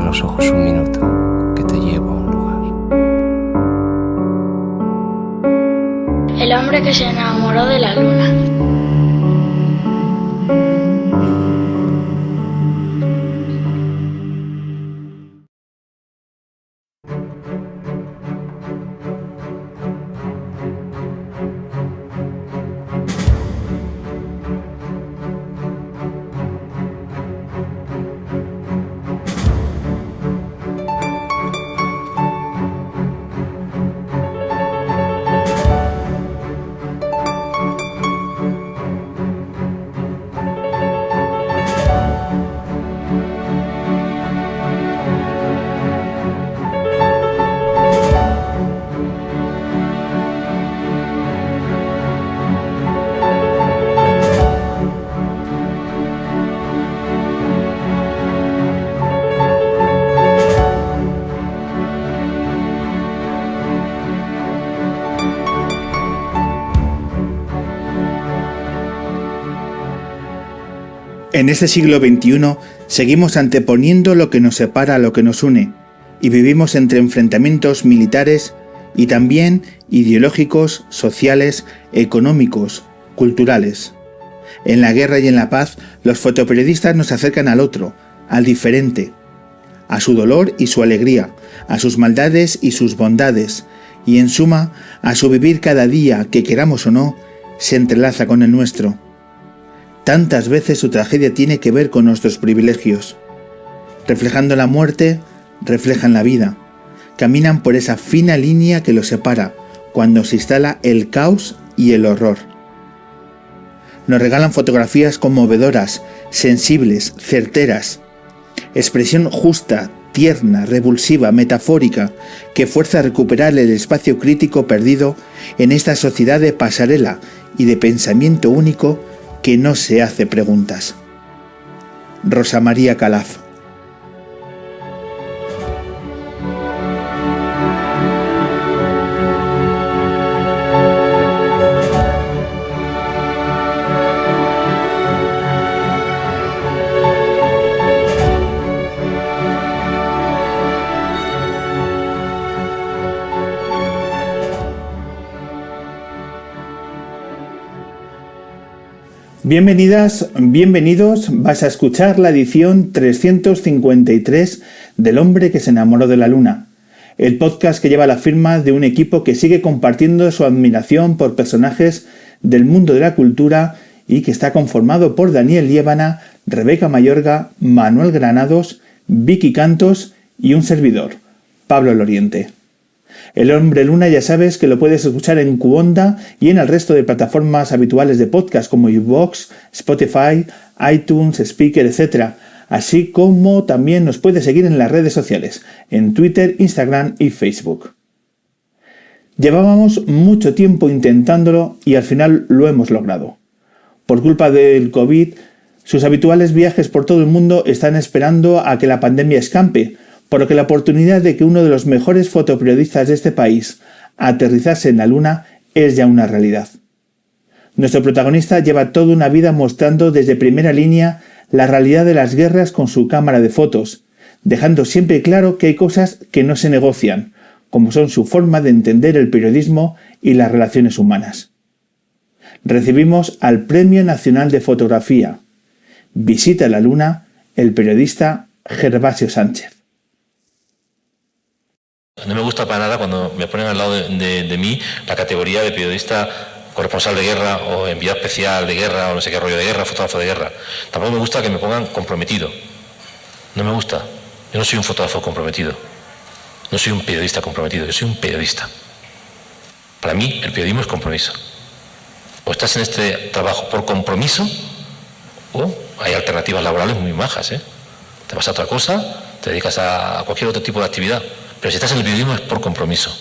los ojos un minuto, que te llevo a un lugar. El hombre que se enamoró de la luna. En este siglo XXI seguimos anteponiendo lo que nos separa a lo que nos une y vivimos entre enfrentamientos militares y también ideológicos, sociales, económicos, culturales. En la guerra y en la paz, los fotoperiodistas nos acercan al otro, al diferente, a su dolor y su alegría, a sus maldades y sus bondades, y en suma, a su vivir cada día, que queramos o no, se entrelaza con el nuestro. Tantas veces su tragedia tiene que ver con nuestros privilegios. Reflejando la muerte, reflejan la vida. Caminan por esa fina línea que los separa cuando se instala el caos y el horror. Nos regalan fotografías conmovedoras, sensibles, certeras. Expresión justa, tierna, revulsiva, metafórica, que fuerza a recuperar el espacio crítico perdido en esta sociedad de pasarela y de pensamiento único que no se hace preguntas. Rosa María Calaf. Bienvenidas, bienvenidos, vas a escuchar la edición 353 del hombre que se enamoró de la luna, el podcast que lleva la firma de un equipo que sigue compartiendo su admiración por personajes del mundo de la cultura y que está conformado por Daniel Liébana, Rebeca Mayorga, Manuel Granados, Vicky Cantos y un servidor, Pablo Loriente. El Hombre Luna ya sabes que lo puedes escuchar en Cuonda y en el resto de plataformas habituales de podcast como iVoox, Spotify, iTunes, Spreaker, etc. Así como también nos puedes seguir en las redes sociales, en Twitter, Instagram y Facebook. Llevábamos mucho tiempo intentándolo y al final lo hemos logrado. Por culpa del COVID, sus habituales viajes por todo el mundo están esperando a que la pandemia escampe, por lo que la oportunidad de que uno de los mejores fotoperiodistas de este país aterrizase en la luna es ya una realidad. Nuestro protagonista lleva toda una vida mostrando desde primera línea la realidad de las guerras con su cámara de fotos, dejando siempre claro que hay cosas que no se negocian, como son su forma de entender el periodismo y las relaciones humanas. Recibimos al Premio Nacional de Fotografía. Visita la luna el periodista Gervasio Sánchez. No me gusta para nada cuando me ponen al lado de mí la categoría de periodista corresponsal de guerra o enviado especial de guerra o no sé qué rollo de guerra, fotógrafo de guerra. Tampoco me gusta que me pongan comprometido. No me gusta. Yo no soy un fotógrafo comprometido. No soy un periodista comprometido. Yo soy un periodista. Para mí el periodismo es compromiso. O estás en este trabajo por compromiso o hay alternativas laborales muy majas, ¿eh? Te vas a otra cosa, te dedicas a cualquier otro tipo de actividad. Pero si estás en el periodismo es por compromiso.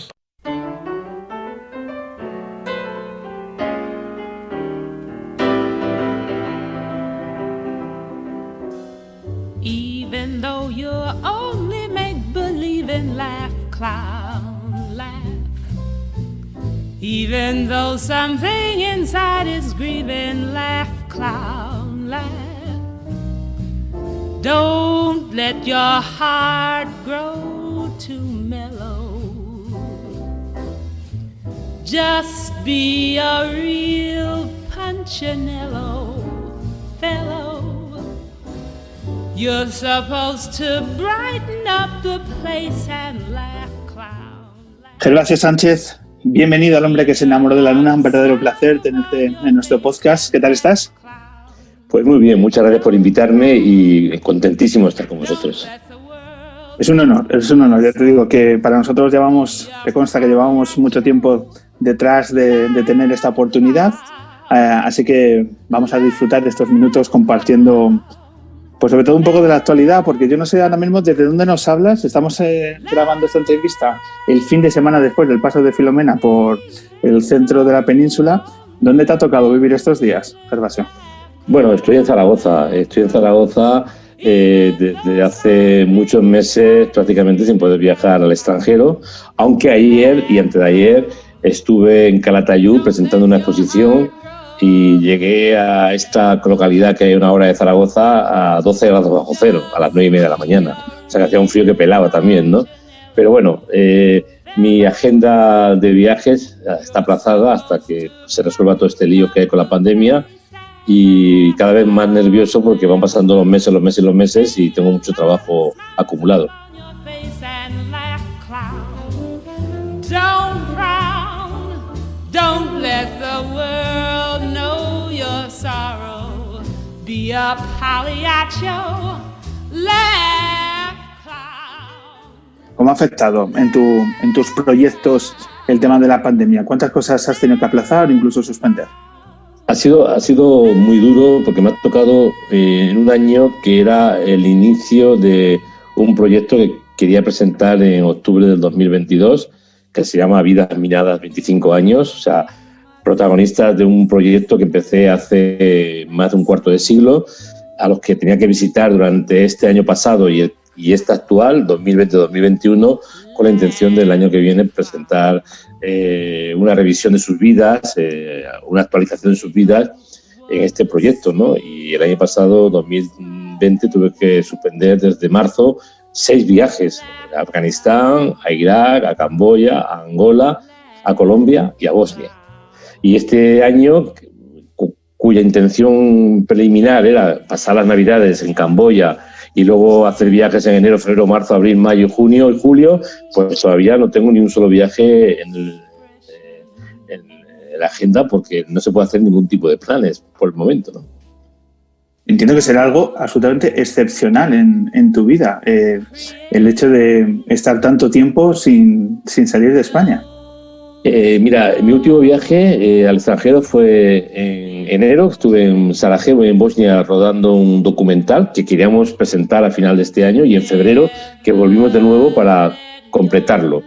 Even though you're only make-believing, laugh, clown, laugh. Even though something inside is grieving, laugh, clown, laugh. Don't let your heart grow too mellow. Just be a real Punchinello fellow. You're supposed to brighten up the place and laugh clown. Gervasio Sánchez, bienvenido al hombre que se enamoró de la luna. Un verdadero placer tenerte en nuestro podcast. ¿Qué tal estás? Pues muy bien, muchas gracias por invitarme y contentísimo de estar con vosotros. Es un honor. Ya te digo que para nosotros te consta que llevamos mucho tiempo detrás de tener esta oportunidad. Así que vamos a disfrutar de estos minutos compartiendo, pues sobre todo un poco de la actualidad, porque yo no sé ahora mismo desde dónde nos hablas. Estamos grabando esta entrevista el fin de semana después del paso de Filomena por el centro de la península. ¿Dónde te ha tocado vivir estos días, Gervasio? Bueno, estoy en Zaragoza desde hace muchos meses prácticamente sin poder viajar al extranjero, aunque ayer y antes de ayer estuve en Calatayud presentando una exposición y llegué a esta localidad que hay a una hora de Zaragoza a 12 grados bajo cero, a las 9:30 de la mañana. O sea que hacía un frío que pelaba también, ¿no? Pero bueno, mi agenda de viajes está aplazada hasta que se resuelva todo este lío que hay con la pandemia y cada vez más nervioso porque van pasando los meses y tengo mucho trabajo acumulado. Don't let the world know your sorrow. Be a Pagliaccio, laugh clown. ¿Cómo ha afectado en tus proyectos el tema de la pandemia? ¿Cuántas cosas has tenido que aplazar o incluso suspender? Ha sido muy duro porque me ha tocado en un año que era el inicio de un proyecto que quería presentar en octubre del 2022, que se llama Vidas Minadas 25 años, o sea, protagonistas de un proyecto que empecé hace más de un cuarto de siglo, a los que tenía que visitar durante este año pasado y este actual, 2020-2021, con la intención del año que viene presentar una revisión de sus vidas, una actualización de sus vidas en este proyecto, ¿no? Y el año pasado, 2020, tuve que suspender desde marzo 6 viajes a Afganistán, a Irak, a Camboya, a Angola, a Colombia y a Bosnia. Y este año, cuya intención preliminar era pasar las Navidades en Camboya y luego hacer viajes en enero, febrero, marzo, abril, mayo, junio y julio, pues todavía no tengo ni un solo viaje en la agenda porque no se puede hacer ningún tipo de planes por el momento, ¿no? Entiendo que será algo absolutamente excepcional en tu vida, el hecho de estar tanto tiempo sin salir de España. Mira, mi último viaje al extranjero fue en enero. Estuve en Sarajevo, en Bosnia, rodando un documental que queríamos presentar a final de este año, y en febrero que volvimos de nuevo para completarlo.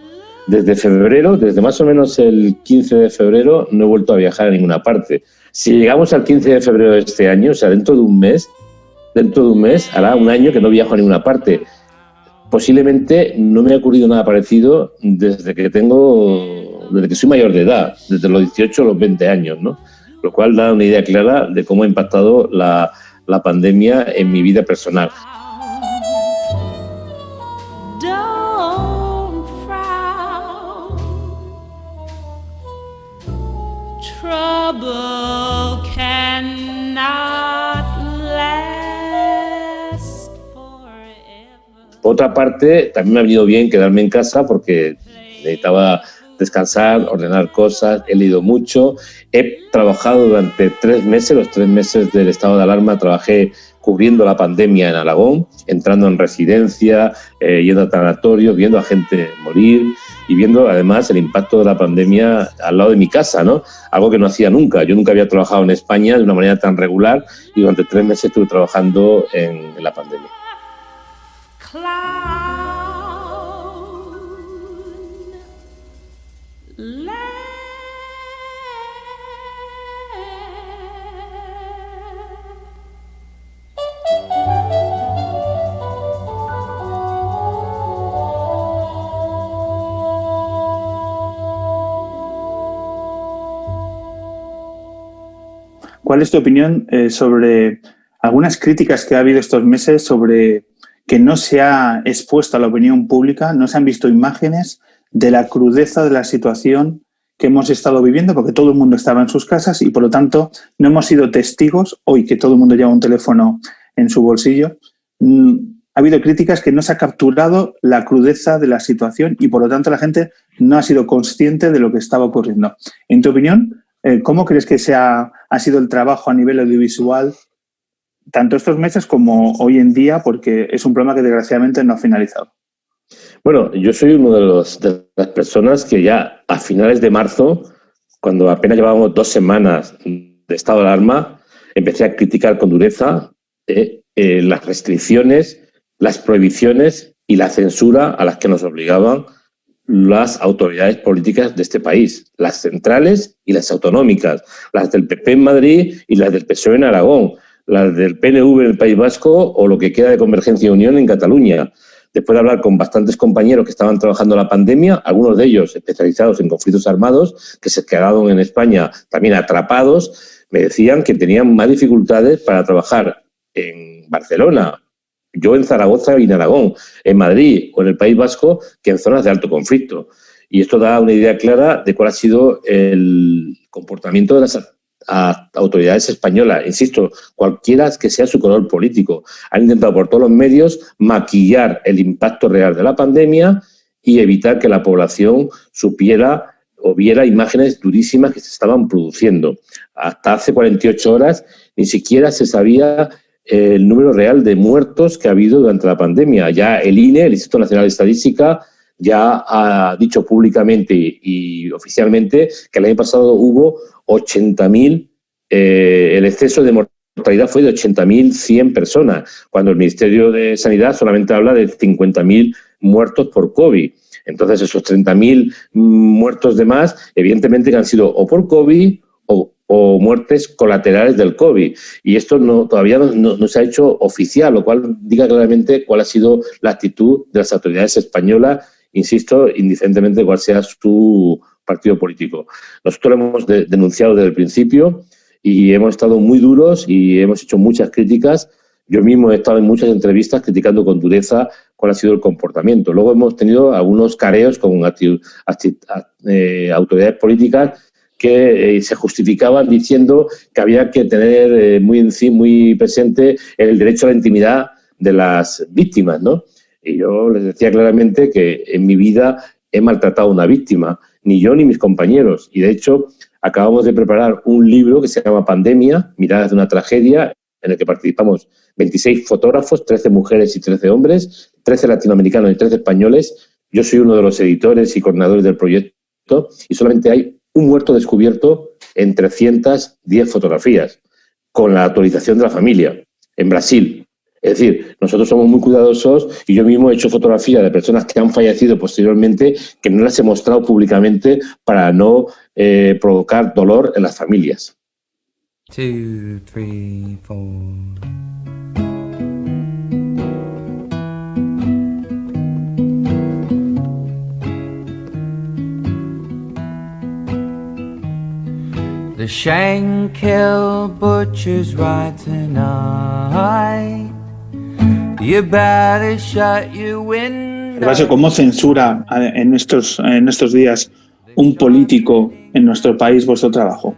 Desde febrero, desde más o menos el 15 de febrero, no he vuelto a viajar a ninguna parte. Si llegamos al 15 de febrero de este año, o sea, dentro de un mes, hará un año que no viajo a ninguna parte. Posiblemente no me ha ocurrido nada parecido desde que soy mayor de edad, desde los 18 a los 20 años, ¿no? Lo cual da una idea clara de cómo ha impactado la pandemia en mi vida personal. Don't frown. Trouble cannot last forever. Por otra parte, también me ha venido bien quedarme en casa porque necesitaba descansar, ordenar cosas, he leído mucho, he trabajado durante 3 meses, los 3 meses del estado de alarma trabajé cubriendo la pandemia en Aragón, entrando en residencia, yendo a tanatorios, viendo a gente morir y viendo además el impacto de la pandemia al lado de mi casa, ¿no? Algo que no hacía nunca. Yo nunca había trabajado en España de una manera tan regular y durante 3 meses estuve trabajando en la pandemia. ¿Cuál es tu opinión sobre algunas críticas que ha habido estos meses sobre que no se ha expuesto a la opinión pública, no se han visto imágenes de la crudeza de la situación que hemos estado viviendo, porque todo el mundo estaba en sus casas y, por lo tanto, no hemos sido testigos, hoy que todo el mundo lleva un teléfono en su bolsillo. Ha habido críticas que no se ha capturado la crudeza de la situación y, por lo tanto, la gente no ha sido consciente de lo que estaba ocurriendo. En tu opinión, ¿cómo crees que ha sido el trabajo a nivel audiovisual, tanto estos meses como hoy en día, porque es un problema que desgraciadamente no ha finalizado? Bueno, yo soy uno de las personas que ya a finales de marzo, cuando apenas llevábamos 2 semanas de estado de alarma, empecé a criticar con dureza las restricciones, las prohibiciones y la censura a las que nos obligaban las autoridades políticas de este país, las centrales y las autonómicas, las del PP en Madrid y las del PSOE en Aragón, las del PNV en el País Vasco o lo que queda de Convergencia y Unión en Cataluña. Después de hablar con bastantes compañeros que estaban trabajando la pandemia, algunos de ellos especializados en conflictos armados, que se quedaron en España también atrapados, me decían que tenían más dificultades para trabajar en Barcelona, yo en Zaragoza y en Aragón, en Madrid o en el País Vasco, que en zonas de alto conflicto. Y esto da una idea clara de cuál ha sido el comportamiento de las autoridades españolas. Insisto, cualquiera que sea su color político, han intentado por todos los medios maquillar el impacto real de la pandemia y evitar que la población supiera o viera imágenes durísimas que se estaban produciendo. Hasta hace 48 horas ni siquiera se sabía el número real de muertos que ha habido durante la pandemia. Ya el INE, el Instituto Nacional de Estadística, ya ha dicho públicamente y oficialmente que el año pasado hubo 80.000, el exceso de mortalidad fue de 80.100 personas, cuando el Ministerio de Sanidad solamente habla de 50.000 muertos por COVID. Entonces, esos 30.000 muertos de más, evidentemente que han sido o por COVID o muertes colaterales del COVID. Y esto todavía no se ha hecho oficial, lo cual diga claramente cuál ha sido la actitud de las autoridades españolas, insisto, indiferentemente de cuál sea su partido político. Nosotros lo hemos denunciado desde el principio y hemos estado muy duros y hemos hecho muchas críticas. Yo mismo he estado en muchas entrevistas criticando con dureza cuál ha sido el comportamiento. Luego hemos tenido algunos careos con autoridades políticas que se justificaban diciendo que había que tener muy presente el derecho a la intimidad de las víctimas, ¿no? Y yo les decía claramente que en mi vida he maltratado a una víctima, ni yo ni mis compañeros. Y de hecho, acabamos de preparar un libro que se llama Pandemia, Miradas de una tragedia, en el que participamos 26 fotógrafos, 13 mujeres y 13 hombres, 13 latinoamericanos y 13 españoles. Yo soy uno de los editores y coordinadores del proyecto y solamente hay un muerto descubierto en 310 fotografías, con la autorización de la familia, en Brasil. Es decir, nosotros somos muy cuidadosos y yo mismo he hecho fotografías de personas que han fallecido posteriormente que no las he mostrado públicamente para no provocar dolor en las familias. 2, 3, 4. The Shankill butcher's right tonight. You better shut your window. Gervasio, ¿cómo censura en estos días un político en nuestro país vuestro trabajo?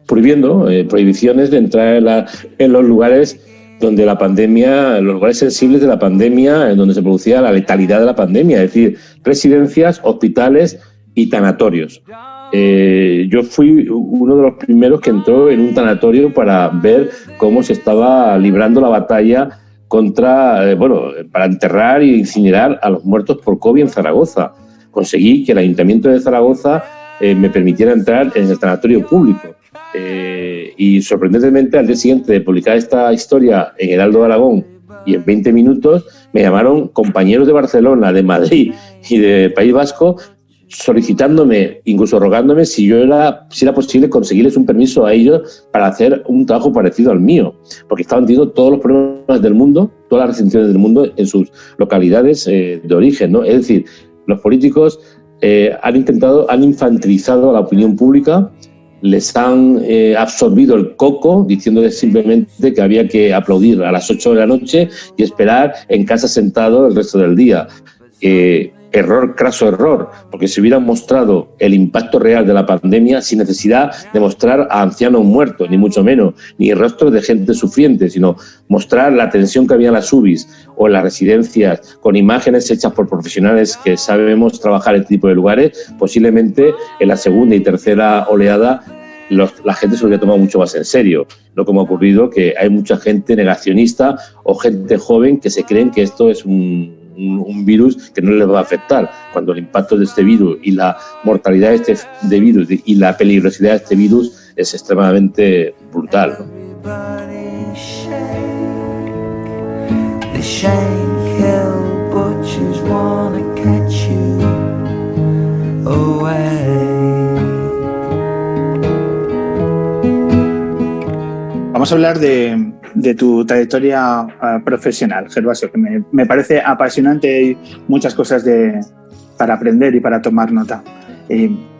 Prohibiendo, prohibiciones de entrar en los lugares donde la pandemia, los lugares sensibles de la pandemia, en donde se producía la letalidad de la pandemia, es decir, residencias, hospitales y tanatorios. Yo fui uno de los primeros que entró en un tanatorio para ver cómo se estaba librando la batalla para enterrar e incinerar a los muertos por COVID en Zaragoza. Conseguí que el Ayuntamiento de Zaragoza me permitiera entrar en el tanatorio público. Y sorprendentemente, al día siguiente de publicar esta historia en Heraldo de Aragón y en 20 minutos, me llamaron compañeros de Barcelona, de Madrid y de País Vasco solicitándome, incluso rogándome si era posible conseguirles un permiso a ellos para hacer un trabajo parecido al mío, porque estaban teniendo todos los problemas del mundo, todas las restricciones del mundo en sus localidades de origen, ¿no? Es decir, los políticos han infantilizado a la opinión pública, les han absorbido el coco, diciéndoles simplemente que había que aplaudir a las 8 de la noche y esperar en casa sentado el resto del día. Error, craso error, porque si hubieran mostrado el impacto real de la pandemia sin necesidad de mostrar a ancianos muertos, ni mucho menos, ni rostros de gente sufriente, sino mostrar la tensión que había en las UBIs o en las residencias, con imágenes hechas por profesionales que sabemos trabajar en este tipo de lugares, posiblemente en la segunda y tercera oleada la gente se lo había tomado mucho más en serio, no como ha ocurrido, que hay mucha gente negacionista o gente joven que se creen que esto es un virus que no les va a afectar, cuando el impacto de este virus y la mortalidad de este virus y la peligrosidad de este virus es extremadamente brutal, ¿no? Vamos a hablar de tu trayectoria profesional, Gervasio, que me parece apasionante y muchas cosas para aprender y para tomar nota.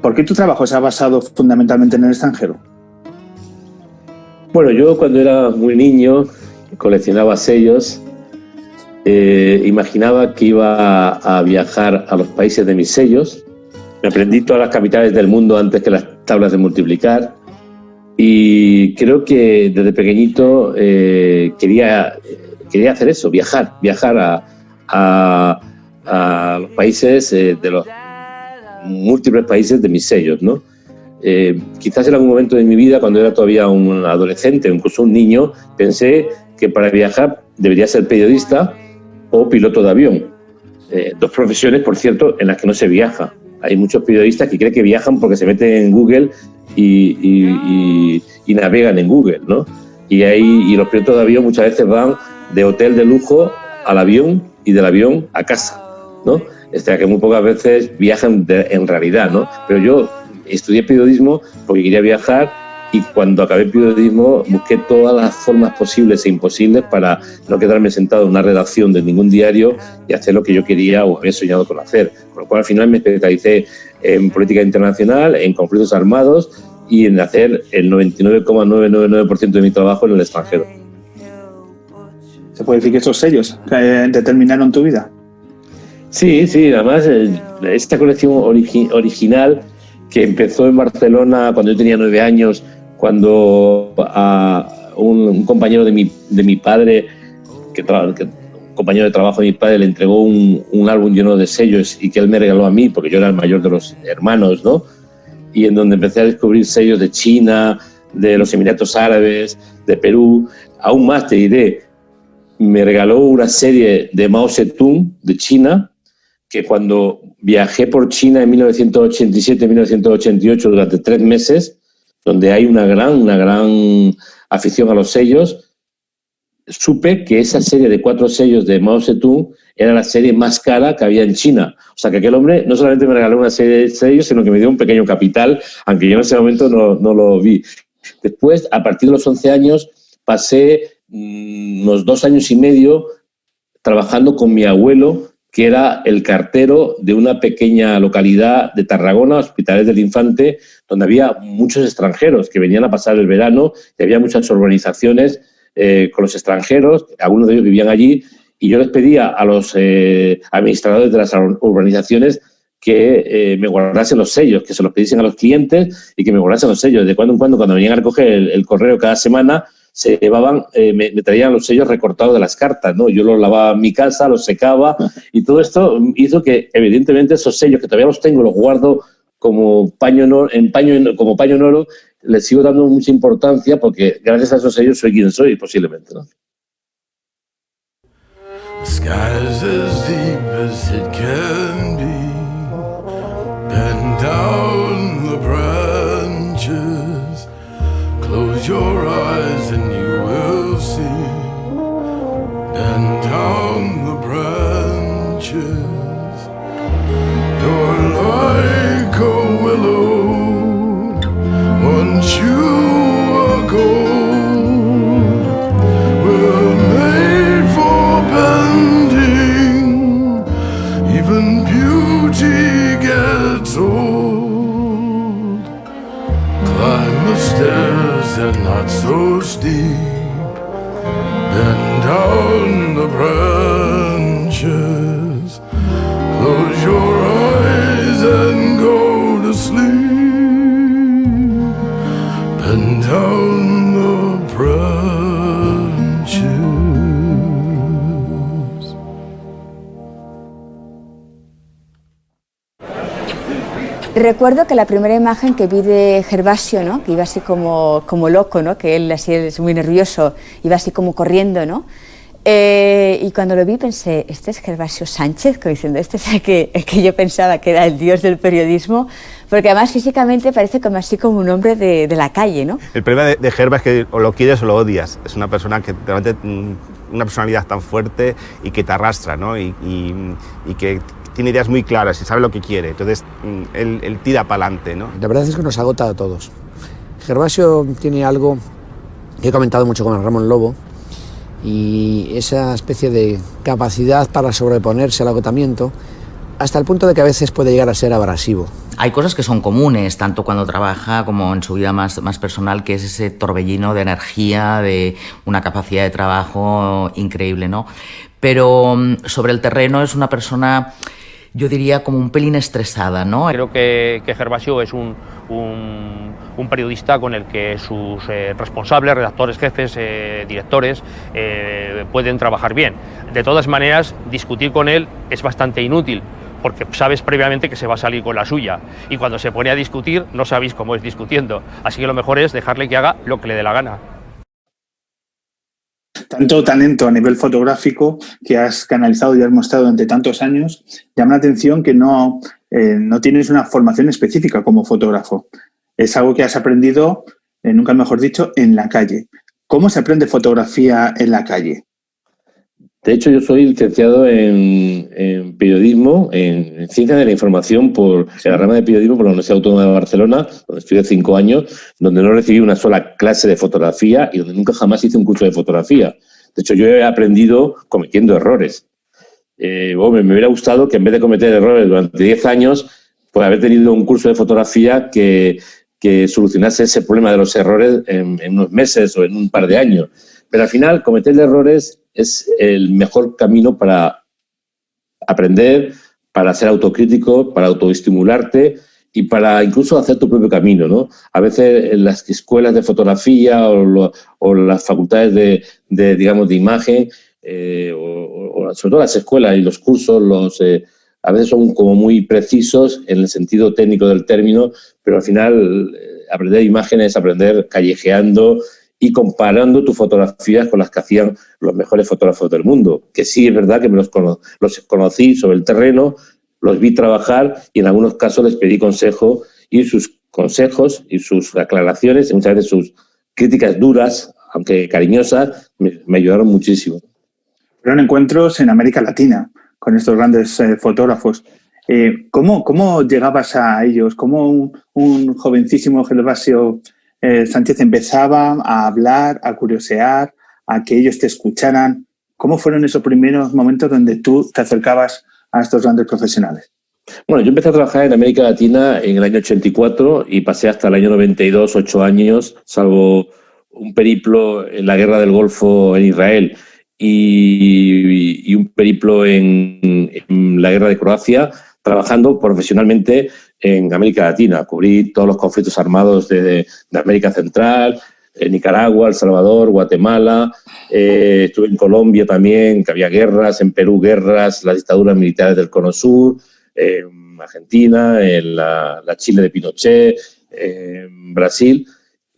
¿Por qué tu trabajo se ha basado fundamentalmente en el extranjero? Bueno, yo cuando era muy niño coleccionaba sellos, imaginaba que iba a viajar a los países de mis sellos, me aprendí todas las capitales del mundo antes que las tablas de multiplicar. Y creo que desde pequeñito quería hacer eso, viajar a los países, de los múltiples países de mis sellos, ¿no? Quizás en algún momento de mi vida, cuando era todavía un adolescente o incluso un niño, pensé que para viajar debería ser periodista o piloto de avión. Dos profesiones, por cierto, en las que no se viaja. Hay muchos periodistas que creen que viajan porque se meten en Google y navegan en Google, ¿no? Y los pilotos de avión muchas veces van de hotel de lujo al avión y del avión a casa, ¿no? O sea, que muy pocas veces viajan en realidad, ¿no? Pero yo estudié periodismo porque quería viajar y cuando acabé periodismo busqué todas las formas posibles e imposibles para no quedarme sentado en una redacción de ningún diario y hacer lo que yo quería o había soñado con hacer. Con lo cual al final me especialicé en política internacional, en conflictos armados y en hacer el 99,999% de mi trabajo en el extranjero. ¿Se puede decir que esos sellos determinaron tu vida? Sí, además esta colección original que empezó en Barcelona cuando yo tenía 9 años, cuando a un compañero de mi padre, compañero de trabajo de mi padre, le entregó un álbum lleno de sellos y que él me regaló a mí, porque yo era el mayor de los hermanos, ¿no? Y en donde empecé a descubrir sellos de China, de los Emiratos Árabes, de Perú, aún más te diré, me regaló una serie de Mao Zedong de China, que cuando viajé por China en 1987-1988 durante 3 meses, donde hay una gran afición a los sellos, supe que esa serie de 4 sellos de Mao Zedong era la serie más cara que había en China. O sea, que aquel hombre no solamente me regaló una serie de sellos, sino que me dio un pequeño capital, aunque yo en ese momento no lo vi. Después, a partir de los 11 años, pasé unos 2 años y medio trabajando con mi abuelo, que era el cartero de una pequeña localidad de Tarragona, Hospitalet del Infante, donde había muchos extranjeros que venían a pasar el verano y había muchas urbanizaciones con los extranjeros, algunos de ellos vivían allí, y yo les pedía a los administradores de las urbanizaciones que me guardasen los sellos, que se los pidiesen a los clientes y que me guardasen los sellos. De cuando en cuando, cuando venían a recoger el correo cada semana, se llevaban, me traían los sellos recortados de las cartas, ¿no? Yo los lavaba en mi casa, los secaba y todo esto hizo que, evidentemente, esos sellos que todavía los tengo, los guardo como paño en oro, les sigo dando mucha importancia porque gracias a esos sellos soy quien soy, posiblemente, ¿no? The sky's as deep as it can be. Bend down the branches. Close your eyes and you will see. Bend down the branches. You're like a willow. Once you are gold. We're made for bending. Even beauty gets old. Climb Recuerdo que la primera imagen que vi de Gervasio, ¿no? Que iba así como loco, ¿no? Que él así es muy nervioso, iba así como corriendo, ¿no? Y cuando lo vi pensé, este es Gervasio Sánchez, como diciendo, este es el que yo pensaba que era el dios del periodismo, porque además físicamente parece como así como un hombre de la calle, ¿no? El problema de Gerva es que o lo quieres o lo odias. Es una persona que realmente una personalidad tan fuerte y que te arrastra, ¿no? Y que tiene ideas muy claras y sabe lo que quiere, entonces él tira para adelante, ¿no? La verdad es que nos agota a todos. Gervasio tiene algo que he comentado mucho con Ramón Lobo, y esa especie de capacidad para sobreponerse al agotamiento, hasta el punto de que a veces puede llegar a ser abrasivo. Hay cosas que son comunes, tanto cuando trabaja como en su vida más personal, que es ese torbellino de energía, de una capacidad de trabajo increíble, ¿no? Pero sobre el terreno es una persona, yo diría, como un pelín estresada, ¿no? Creo que Gervasio es un periodista con el que sus responsables, redactores, jefes, directores pueden trabajar bien. De todas maneras, discutir con él es bastante inútil, porque sabes previamente que se va a salir con la suya, y cuando se pone a discutir no sabéis cómo es discutiendo, así que lo mejor es dejarle que haga lo que le dé la gana. Tanto talento a nivel fotográfico que has canalizado y has mostrado durante tantos años, llama la atención que no tienes una formación específica como fotógrafo. Es algo que has aprendido, nunca mejor dicho, en la calle. ¿Cómo se aprende fotografía en la calle? De hecho, yo soy licenciado en periodismo, en ciencias de la información en la rama de periodismo por la Universidad Autónoma de Barcelona, donde estudié 5 años, donde no recibí una sola clase de fotografía y donde nunca jamás hice un curso de fotografía. De hecho, yo he aprendido cometiendo errores. Me hubiera gustado que en vez de cometer errores durante 10 años, pues haber tenido un curso de fotografía que solucionase ese problema de los errores en unos meses o en un par de años. Pero al final, cometer errores es el mejor camino para aprender, para ser autocrítico, para autoestimularte y para incluso hacer tu propio camino, ¿no? A veces en las escuelas de fotografía o las facultades de imagen, o sobre todo las escuelas y los cursos, a veces son como muy precisos en el sentido técnico del término, pero al final aprender imágenes, aprender callejeando y comparando tus fotografías con las que hacían los mejores fotógrafos del mundo, que sí es verdad que los conocí sobre el terreno, los vi trabajar y en algunos casos les pedí consejo, y sus consejos y sus aclaraciones y muchas veces sus críticas duras, aunque cariñosas, me ayudaron muchísimo. Fueron encuentros en América Latina con estos grandes fotógrafos. ¿Cómo llegabas a ellos? ¿Cómo un jovencísimo Gervasio Sánchez empezaba a hablar, a curiosear, a que ellos te escucharan? ¿Cómo fueron esos primeros momentos donde tú te acercabas a estos grandes profesionales? Bueno, yo empecé a trabajar en América Latina en el año 84 y pasé hasta el año 92, 8 años, salvo un periplo en la Guerra del Golfo en Israel y un periplo en la Guerra de Croacia, trabajando profesionalmente en América Latina. Cubrí todos los conflictos armados de América Central, Nicaragua, El Salvador, Guatemala. Estuve en Colombia también, que había guerras, en Perú guerras, las dictaduras militares del Cono Sur, Argentina, la Chile de Pinochet, Brasil.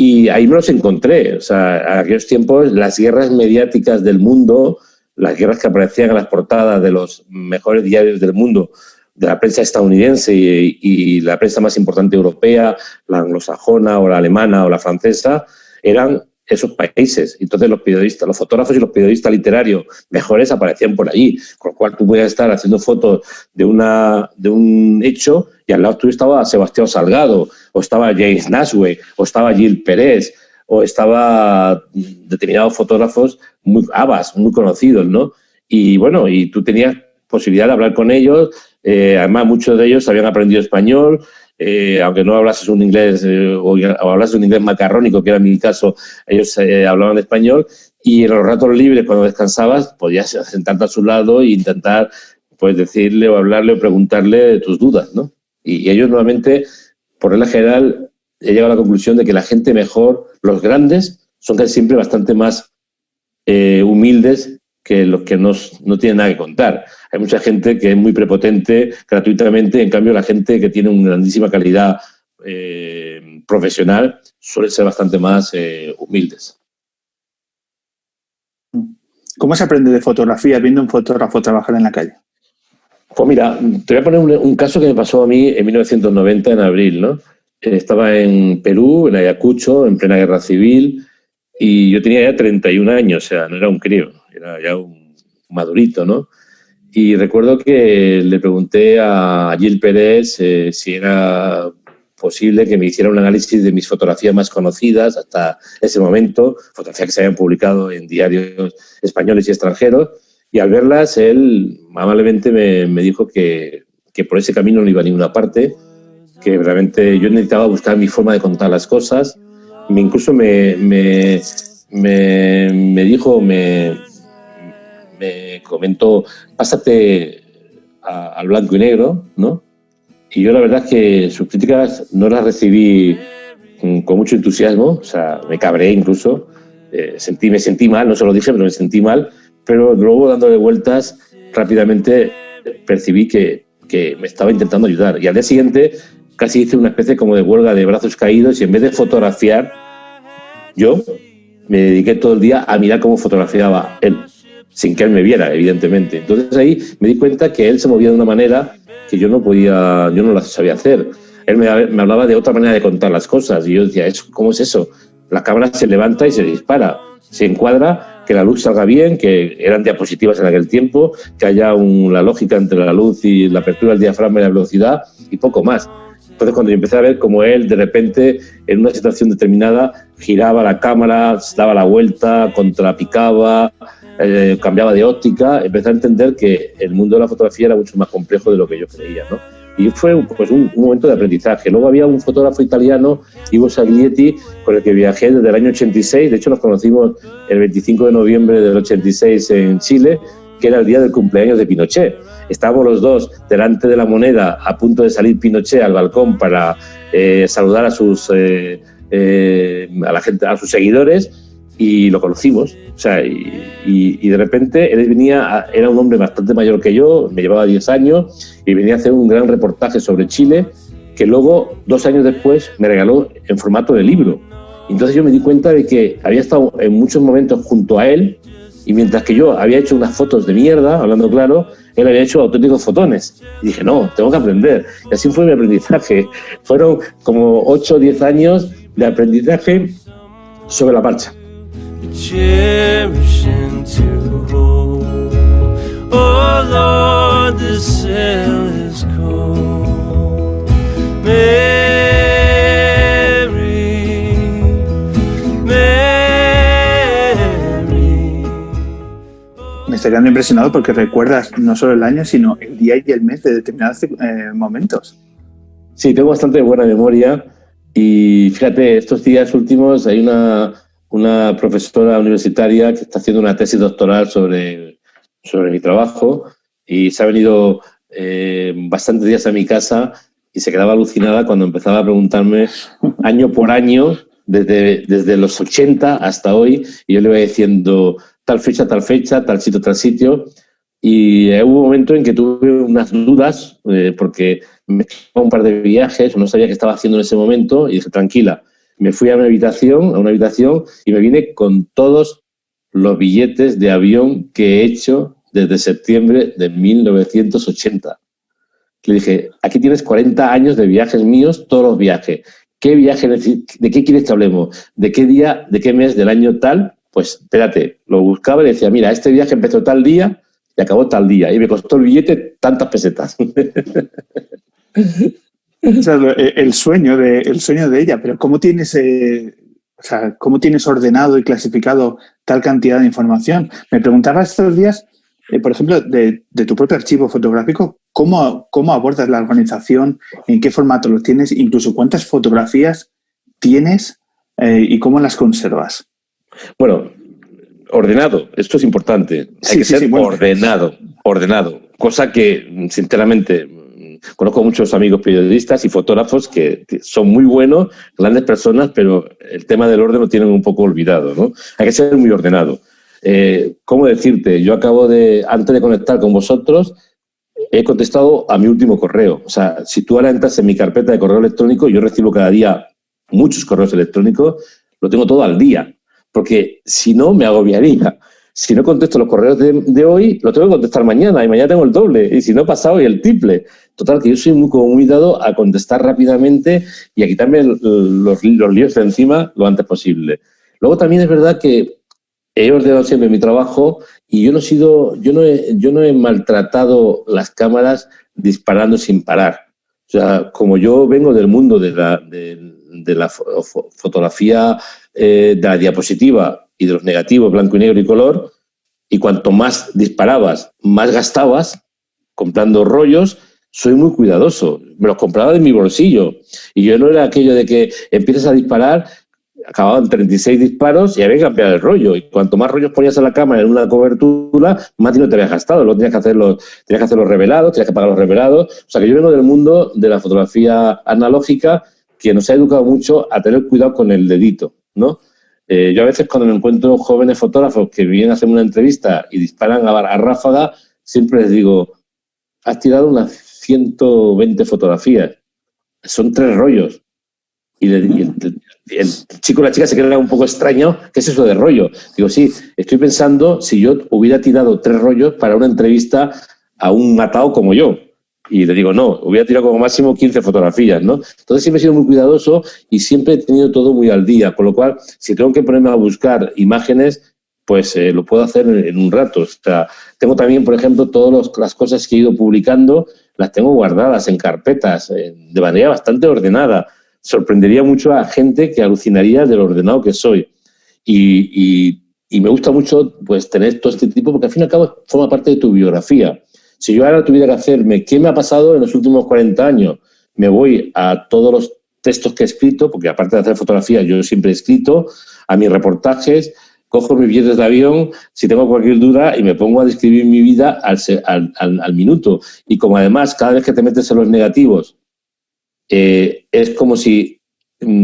Y ahí me los encontré. O sea, en aquellos tiempos las guerras mediáticas del mundo, las guerras que aparecían en las portadas de los mejores diarios del mundo, de la prensa estadounidense y la prensa más importante europea, la anglosajona o la alemana o la francesa, eran esos países. Entonces los periodistas, los fotógrafos y los periodistas literarios mejores aparecían por allí, con lo cual tú podías estar haciendo fotos de un hecho y al lado tuyo estaba Sebastián Salgado, o estaba James Nashue, o estaba Gil Pérez, o estaba determinados fotógrafos muy conocidos, ¿no? Y bueno, y tú tenías posibilidad de hablar con ellos. Además, muchos de ellos habían aprendido español, aunque no hablases un inglés o hablases un inglés macarrónico, que era mi caso, ellos hablaban español, y en los ratos libres, cuando descansabas, podías sentarte a su lado e intentar pues decirle o hablarle o preguntarle tus dudas, ¿no? Y ellos nuevamente, por regla general, he llegado a la conclusión de que la gente mejor, los grandes, son casi siempre bastante más humildes que los que no tienen nada que contar. Hay mucha gente que es muy prepotente gratuitamente, en cambio la gente que tiene una grandísima calidad profesional suele ser bastante más humildes. ¿Cómo se aprende de fotografía viendo un fotógrafo trabajar en la calle? Pues mira, te voy a poner un caso que me pasó a mí en 1990, en abril, ¿no? Estaba en Perú, en Ayacucho, en plena guerra civil, y yo tenía ya 31 años, o sea, no era un crío, era ya un madurito, ¿no? Y recuerdo que le pregunté a Gil Pérez si era posible que me hiciera un análisis de mis fotografías más conocidas hasta ese momento, fotografías que se habían publicado en diarios españoles y extranjeros, y al verlas él amablemente me dijo que por ese camino no iba a ninguna parte, que realmente yo necesitaba buscar mi forma de contar las cosas. Incluso me dijo, me comentó, pásate al blanco y negro, ¿no? Y yo la verdad es que sus críticas no las recibí con mucho entusiasmo, o sea, me cabré incluso, me sentí mal, no se lo dije, pero me sentí mal, pero luego dándole vueltas rápidamente percibí que me estaba intentando ayudar. Y al día siguiente casi hice una especie como de huelga de brazos caídos y en vez de fotografiar, yo me dediqué todo el día a mirar cómo fotografiaba él, sin que él me viera, evidentemente. Entonces ahí me di cuenta que él se movía de una manera que yo no la sabía hacer. Él me hablaba de otra manera de contar las cosas y yo decía, ¿cómo es eso? La cámara se levanta y se dispara, se encuadra, que la luz salga bien, que eran diapositivas en aquel tiempo, que haya la lógica entre la luz y la apertura del diafragma y la velocidad y poco más. Entonces cuando yo empecé a ver cómo él de repente en una situación determinada giraba la cámara, daba la vuelta, contrapicaba, cambiaba de óptica, empecé a entender que el mundo de la fotografía era mucho más complejo de lo que yo creía, ¿no? Y fue pues, un momento de aprendizaje. Luego había un fotógrafo italiano, Ivo Saglietti, con el que viajé desde el año 86. De hecho, nos conocimos el 25 de noviembre del 86 en Chile, que era el día del cumpleaños de Pinochet. Estábamos los dos delante de la Moneda, a punto de salir Pinochet al balcón para saludar a sus la gente, a sus seguidores, y lo conocimos. O sea, y de repente él era un hombre bastante mayor que yo, me llevaba 10 años, y venía a hacer un gran reportaje sobre Chile, que luego, 2 años después, me regaló en formato de libro. Entonces yo me di cuenta de que había estado en muchos momentos junto a él, y mientras que yo había hecho unas fotos de mierda, hablando claro, él había hecho auténticos fotones. Y dije, no, tengo que aprender. Y así fue mi aprendizaje. Fueron como 8 o 10 años de aprendizaje sobre la marcha. Cherishing to hold. Oh Lord, this cell is cold. Mary, Mary. Me estoy quedando impresionado porque recuerdas no solo el año, sino el día y el mes de determinados momentos. Sí, tengo bastante buena memoria y fíjate, estos días últimos hay una profesora universitaria que está haciendo una tesis doctoral sobre mi trabajo y se ha venido bastantes días a mi casa y se quedaba alucinada cuando empezaba a preguntarme año por año, desde los 80 hasta hoy, y yo le iba diciendo tal fecha, tal sitio, tal sitio, y hubo un momento en que tuve unas dudas porque me quedaba un par de viajes, no sabía qué estaba haciendo en ese momento y dije, tranquila. Me fui a una habitación y me vine con todos los billetes de avión que he hecho desde septiembre de 1980. Le dije, aquí tienes 40 años de viajes míos, todos los viajes. ¿Qué viaje, de qué quieres que hablemos? ¿De qué día, de qué mes del año tal? Pues espérate, lo buscaba y le decía, mira, este viaje empezó tal día y acabó tal día. Y me costó el billete tantas pesetas. O sea, el sueño de ella, pero ¿cómo tienes ordenado y clasificado tal cantidad de información? Me preguntaba estos días, por ejemplo, de tu propio archivo fotográfico, ¿cómo abordas la organización? ¿En qué formato lo tienes? Incluso ¿cuántas fotografías tienes y cómo las conservas? Bueno, ordenado, esto es importante. Hay que ser ordenado. Cosa que, sinceramente, conozco muchos amigos periodistas y fotógrafos que son muy buenos, grandes personas, pero el tema del orden lo tienen un poco olvidado, ¿no? Hay que ser muy ordenado. ¿Cómo decirte? Yo antes de conectar con vosotros, he contestado a mi último correo. O sea, si tú ahora entras en mi carpeta de correo electrónico, yo recibo cada día muchos correos electrónicos, lo tengo todo al día, porque si no me agobiaría. Si no contesto los correos de hoy, los tengo que contestar mañana, y mañana tengo el doble, y si no, pasado y el triple. Total, que yo soy muy dado a contestar rápidamente y a quitarme los líos de encima lo antes posible. Luego también es verdad que he ordenado siempre mi trabajo y yo no he maltratado las cámaras disparando sin parar. O sea, como yo vengo del mundo de la fotografía, de la diapositiva y de los negativos blanco y negro y color, y cuanto más disparabas, más gastabas comprando rollos, soy muy cuidadoso. Me los compraba de mi bolsillo. Y yo no era aquello de que empiezas a disparar, acababan 36 disparos y había que cambiar el rollo. Y cuanto más rollos ponías a la cámara en una cobertura, más dinero te habías gastado. Luego tenías que hacer los revelados, tenías que pagar los revelados. O sea, que yo vengo del mundo de la fotografía analógica, que nos ha educado mucho a tener cuidado con el dedito, ¿no? Yo a veces cuando me encuentro jóvenes fotógrafos que vienen a hacer una entrevista y disparan a ráfaga, siempre les digo, has tirado unas 120 fotografías, son 3 rollos. Y el chico o la chica se queda un poco extraño, ¿qué es eso de rollo? Digo, sí, estoy pensando si yo hubiera tirado 3 rollos para una entrevista a un matao como yo. Y le digo, no, hubiera tirado como máximo 15 fotografías, ¿no? Entonces siempre he sido muy cuidadoso y siempre he tenido todo muy al día, con lo cual, si tengo que ponerme a buscar imágenes, pues lo puedo hacer en un rato. O sea, tengo también, por ejemplo, todas las cosas que he ido publicando, las tengo guardadas en carpetas, de manera bastante ordenada. Sorprendería mucho a gente que alucinaría de lo ordenado que soy. Y me gusta mucho pues tener todo este tipo, porque al fin y al cabo forma parte de tu biografía. Si yo ahora tuviera que hacerme qué me ha pasado en los últimos 40 años, me voy a todos los textos que he escrito, porque aparte de hacer fotografía yo siempre he escrito, a mis reportajes, cojo mis billetes de avión, si tengo cualquier duda, y me pongo a describir mi vida al minuto. Y como además cada vez que te metes en los negativos, es como si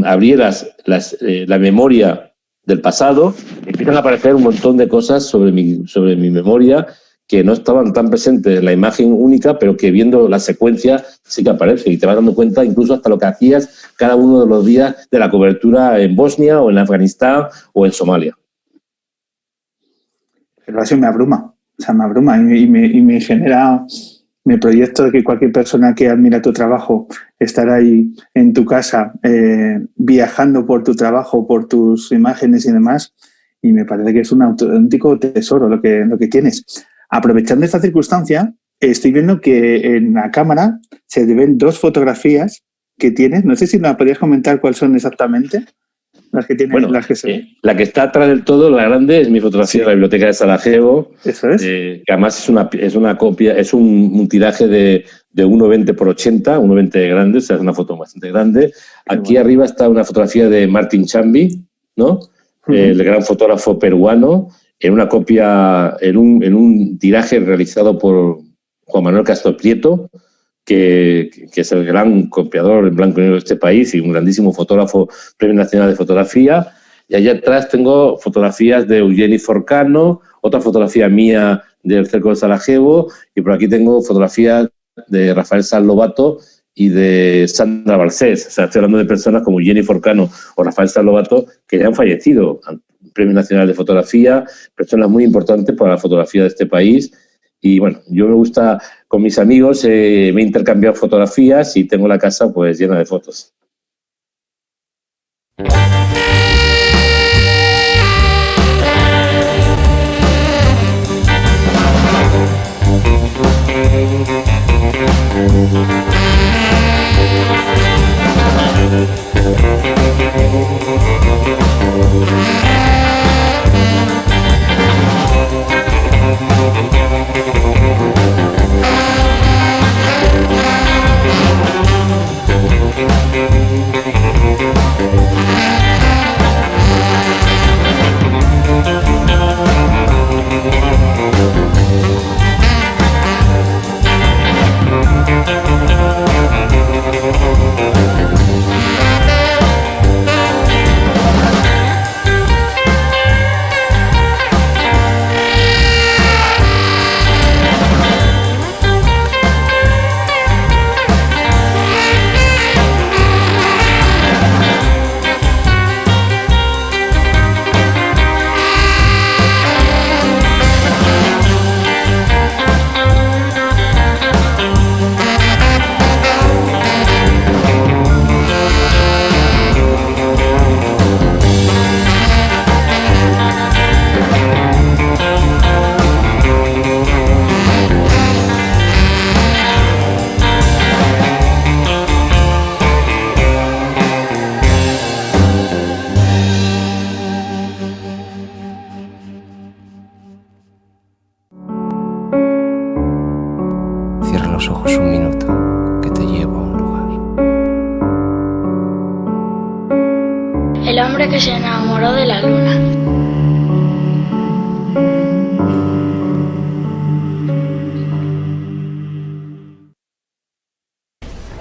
abrieras la memoria del pasado, empiezan a aparecer un montón de cosas sobre mi memoria que no estaban tan presentes en la imagen única, pero que viendo la secuencia sí que aparece y te vas dando cuenta incluso hasta lo que hacías cada uno de los días de la cobertura en Bosnia o en Afganistán o en Somalia. Pero eso me abruma, o sea, me abruma y me genera, me proyecto de que cualquier persona que admira tu trabajo estará ahí en tu casa viajando por tu trabajo, por tus imágenes y demás, y me parece que es un auténtico tesoro lo que tienes. Aprovechando esta circunstancia, estoy viendo que en la cámara se ven 2 fotografías que tienes. No sé si nos podrías comentar cuáles son exactamente las que tienes. Bueno, las que se... la que está atrás del todo, la grande, es mi fotografía de la biblioteca de Sarajevo. Eso es. Que además es una copia, es un tiraje de 1,20 por 80, 1,20 grande, o sea, es una foto bastante grande. Aquí arriba está una fotografía de Martin Chambi, ¿no? El gran fotógrafo peruano, en una copia, en un tiraje realizado por Juan Manuel Castro Prieto, que es el gran copiador en blanco y negro de este país y un grandísimo fotógrafo, Premio Nacional de Fotografía. Y allá atrás tengo fotografías de Eugeni Forcano, otra fotografía mía del Cerco de Sarajevo, y por aquí tengo fotografías de Rafael Sanz Lobato y de Sandra Balsés. O sea, estoy hablando de personas como Eugeni Forcano o Rafael Sanz Lobato que ya han fallecido. Premio Nacional de Fotografía, personas muy importantes para la fotografía de este país. Y bueno, yo me gusta, con mis amigos, me he intercambiado fotografías y tengo la casa pues llena de fotos. los ojos un minuto, que te llevo a un lugar. El hombre que se enamoró de la luna.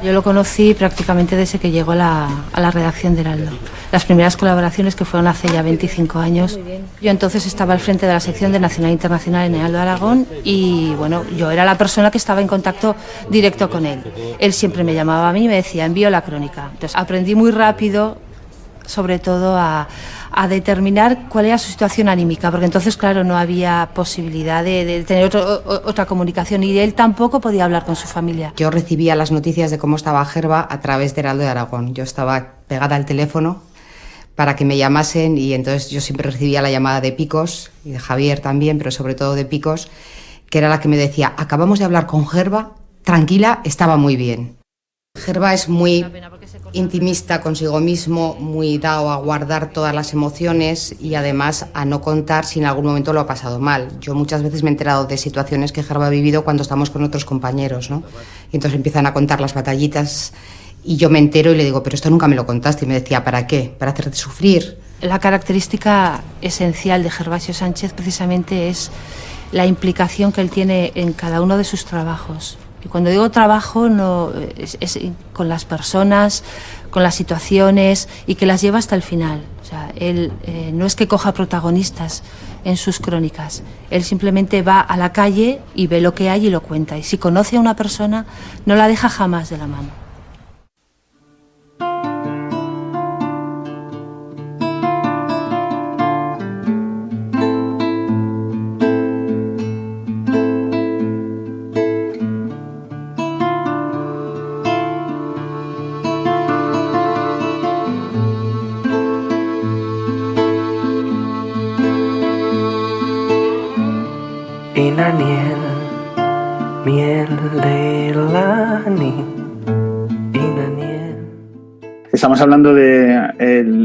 Yo lo conocí prácticamente desde que llegó a la redacción de Heraldo. Las primeras colaboraciones, que fueron hace ya 25 años, yo entonces estaba al frente de la sección de Nacional e Internacional en Heraldo de Aragón y bueno, yo era la persona que estaba en contacto directo con él. Él siempre me llamaba a mí y me decía, envío la crónica. Entonces aprendí muy rápido, sobre todo a determinar cuál era su situación anímica, porque entonces, claro, no había posibilidad de tener otra comunicación y él tampoco podía hablar con su familia. Yo recibía las noticias de cómo estaba Gerba a través de Heraldo de Aragón. Yo estaba pegada al teléfono para que me llamasen y entonces yo siempre recibía la llamada de Picos y de Javier también, pero sobre todo de Picos, que era la que me decía, acabamos de hablar con Gerba, tranquila, estaba muy bien. Gerba es muy intimista consigo mismo, muy dado a guardar todas las emociones y además a no contar si en algún momento lo ha pasado mal. Yo muchas veces me he enterado de situaciones que Gerba ha vivido cuando estamos con otros compañeros, ¿no? Y entonces empiezan a contar las batallitas y yo me entero y le digo, pero esto nunca me lo contaste. Y me decía, ¿para qué? ¿Para hacerte sufrir? La característica esencial de Gervasio Sánchez precisamente es la implicación que él tiene en cada uno de sus trabajos. Y cuando digo trabajo, no es con las personas, con las situaciones y que las lleva hasta el final. O sea, él no es que coja protagonistas en sus crónicas. Él simplemente va a la calle y ve lo que hay y lo cuenta. Y si conoce a una persona, no la deja jamás de la mano. Inaniel, miel leilani, Inaniel. Estamos hablando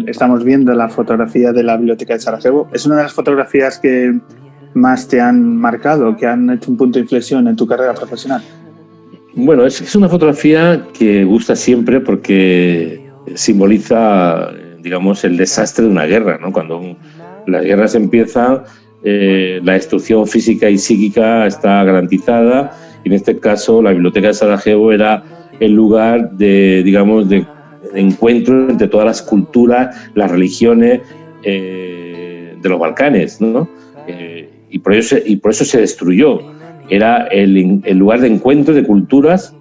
estamos viendo la fotografía de la Biblioteca de Sarajevo. ¿Es una de las fotografías que más te han marcado, que han hecho un punto de inflexión en tu carrera profesional? Bueno, es una fotografía que gusta siempre porque simboliza, digamos, el desastre de una guerra, ¿no? Cuando las guerras empiezan, la destrucción física y psíquica está garantizada y en este caso la Biblioteca de Sarajevo era el lugar de encuentro entre todas las culturas, las religiones de los Balcanes, ¿no? Y por eso se destruyó. Era el lugar de encuentro de culturas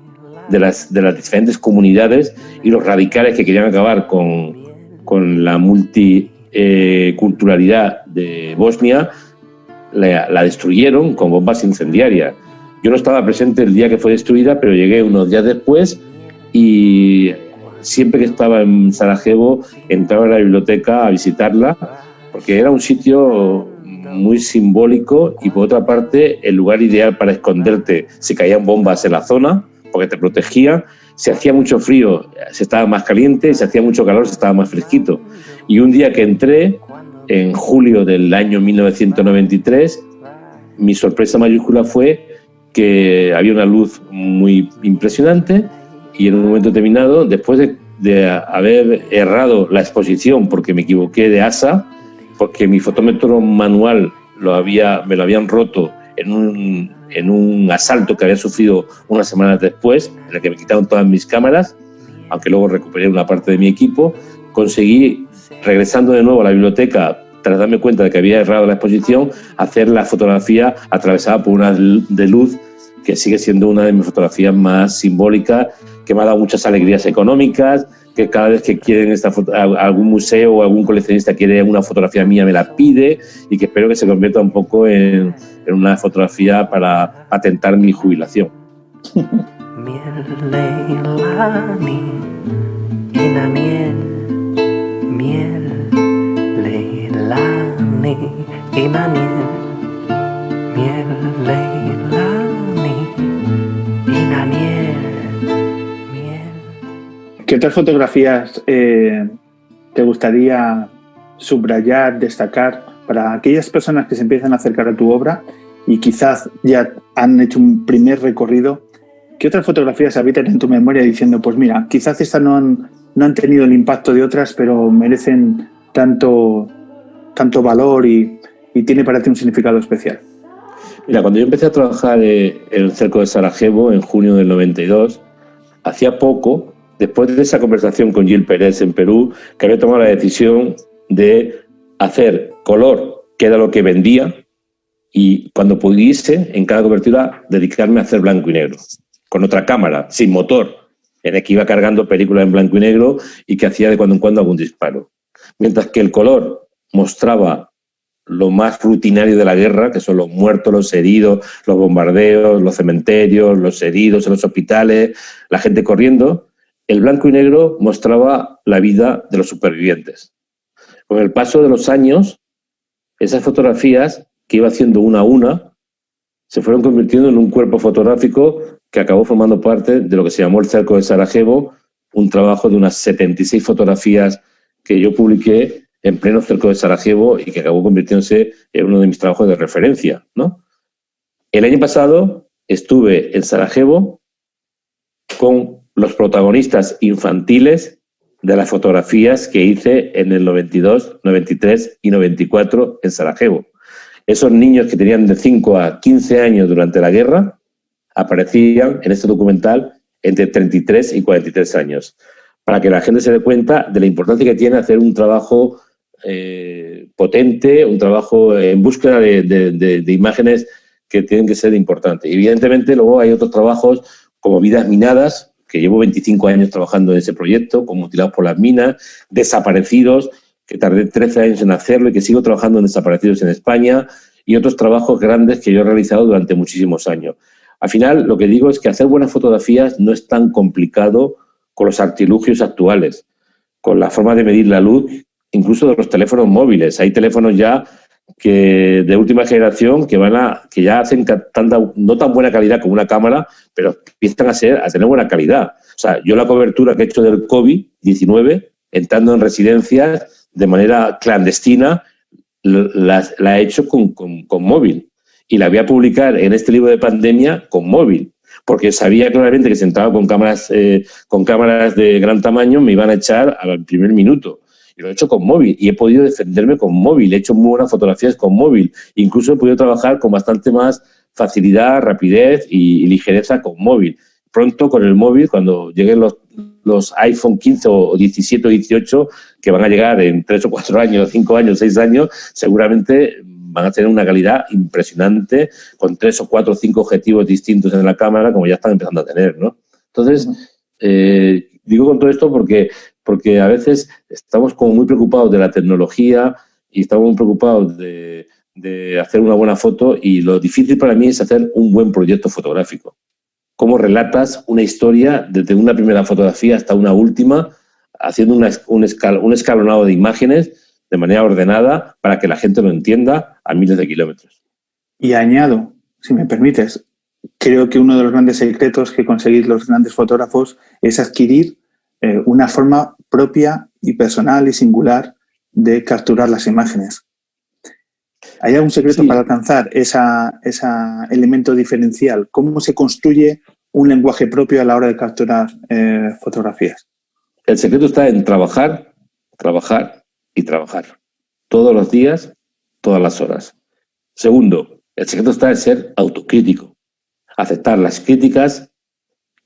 de las diferentes comunidades y los radicales que querían acabar con la multiculturalidad de Bosnia la destruyeron con bombas incendiarias. Yo no estaba presente el día que fue destruida, pero llegué unos días después y siempre que estaba en Sarajevo entraba a la biblioteca a visitarla porque era un sitio muy simbólico y por otra parte el lugar ideal para esconderte si caían bombas en la zona porque te protegía. Si hacía mucho frío se estaba más caliente, si hacía mucho calor se estaba más fresquito. Y un día que entré en julio del año 1993, mi sorpresa mayúscula fue que había una luz muy impresionante y en un momento determinado, después de haber errado la exposición porque me equivoqué de asa, porque mi fotómetro manual me lo habían roto en un asalto que había sufrido unas semanas después, en el que me quitaron todas mis cámaras, aunque luego recuperé una parte de mi equipo, conseguí, regresando de nuevo a la biblioteca, tras darme cuenta de que había errado la exposición, hacer la fotografía atravesada por una de luz que sigue siendo una de mis fotografías más simbólicas, que me ha dado muchas alegrías económicas, que cada vez que quieren algún museo o algún coleccionista quiere una fotografía mía me la pide y que espero que se convierta un poco en una fotografía para patentar mi jubilación. Miel leilani, Inaniel, miel leilani, Inaniel, miel leilani, Inaniel. ¿Qué otras fotografías te gustaría subrayar, destacar para aquellas personas que se empiezan a acercar a tu obra y quizás ya han hecho un primer recorrido ¿qué otras fotografías habitan en tu memoria diciendo, pues mira, quizás estas no han tenido el impacto de otras, pero merecen tanto valor y tiene para ti un significado especial? Mira, cuando yo empecé a trabajar en el cerco de Sarajevo en junio del 92, hacía poco, después de esa conversación con Gil Pérez en Perú, que había tomado la decisión de hacer color, que era lo que vendía, y cuando pudiese, en cada cobertura, dedicarme a hacer blanco y negro, con otra cámara, sin motor, en el que iba cargando películas en blanco y negro y que hacía de cuando en cuando algún disparo. Mientras que el color mostraba lo más rutinario de la guerra, que son los muertos, los heridos, los bombardeos, los cementerios, los heridos en los hospitales, la gente corriendo, el blanco y negro mostraba la vida de los supervivientes. Con el paso de los años, esas fotografías que iba haciendo una a una, se fueron convirtiendo en un cuerpo fotográfico que acabó formando parte de lo que se llamó el cerco de Sarajevo, un trabajo de unas 76 fotografías que yo publiqué en pleno cerco de Sarajevo y que acabó convirtiéndose en uno de mis trabajos de referencia, ¿no? El año pasado estuve en Sarajevo con los protagonistas infantiles de las fotografías que hice en el 92, 93 y 94 en Sarajevo. Esos niños que tenían de 5 a 15 años durante la guerra aparecían en este documental entre 33 y 43 años, para que la gente se dé cuenta de la importancia que tiene hacer un trabajo potente, un trabajo en búsqueda de imágenes que tienen que ser importantes. Evidentemente, luego hay otros trabajos como Vidas Minadas, que llevo 25 años trabajando en ese proyecto, con mutilados por las minas, desaparecidos, que tardé 13 años en hacerlo y que sigo trabajando en desaparecidos en España, y otros trabajos grandes que yo he realizado durante muchísimos años. Al final, lo que digo es que hacer buenas fotografías no es tan complicado con los artilugios actuales, con la forma de medir la luz, incluso de los teléfonos móviles. Hay teléfonos ya que de última generación que ya hacen no tan buena calidad como una cámara, pero empiezan a tener buena calidad. O sea, yo la cobertura que he hecho del COVID-19, entrando en residencias de manera clandestina, la he hecho con móvil. Y la voy a publicar en este libro de pandemia con móvil, porque sabía claramente que si entraba con cámaras de gran tamaño me iban a echar al primer minuto. Y lo he hecho con móvil y he podido defenderme con móvil. He hecho muy buenas fotografías con móvil. Incluso he podido trabajar con bastante más facilidad, rapidez y ligereza con móvil. Pronto con el móvil, cuando lleguen los iPhone 15 o 17 o 18, que van a llegar en 3 o 4 años, 5 años, 6 años, seguramente van a tener una calidad impresionante con 3 o 4 o 5 objetivos distintos en la cámara, como ya están empezando a tener, ¿no? Entonces, digo con todo esto porque a veces estamos como muy preocupados de la tecnología y estamos muy preocupados de hacer una buena foto, y lo difícil para mí es hacer un buen proyecto fotográfico. Cómo relatas una historia desde una primera fotografía hasta una última, haciendo un escalonado de imágenes de manera ordenada para que la gente lo entienda a miles de kilómetros. Y añado, si me permites, creo que uno de los grandes secretos que conseguís los grandes fotógrafos es adquirir una forma propia y personal y singular de capturar las imágenes. ¿Hay algún secreto para alcanzar ese elemento diferencial? ¿Cómo se construye un lenguaje propio a la hora de capturar fotografías? El secreto está en trabajar, trabajar y trabajar. Todos los días, todas las horas. Segundo, el secreto está en ser autocrítico. Aceptar las críticas,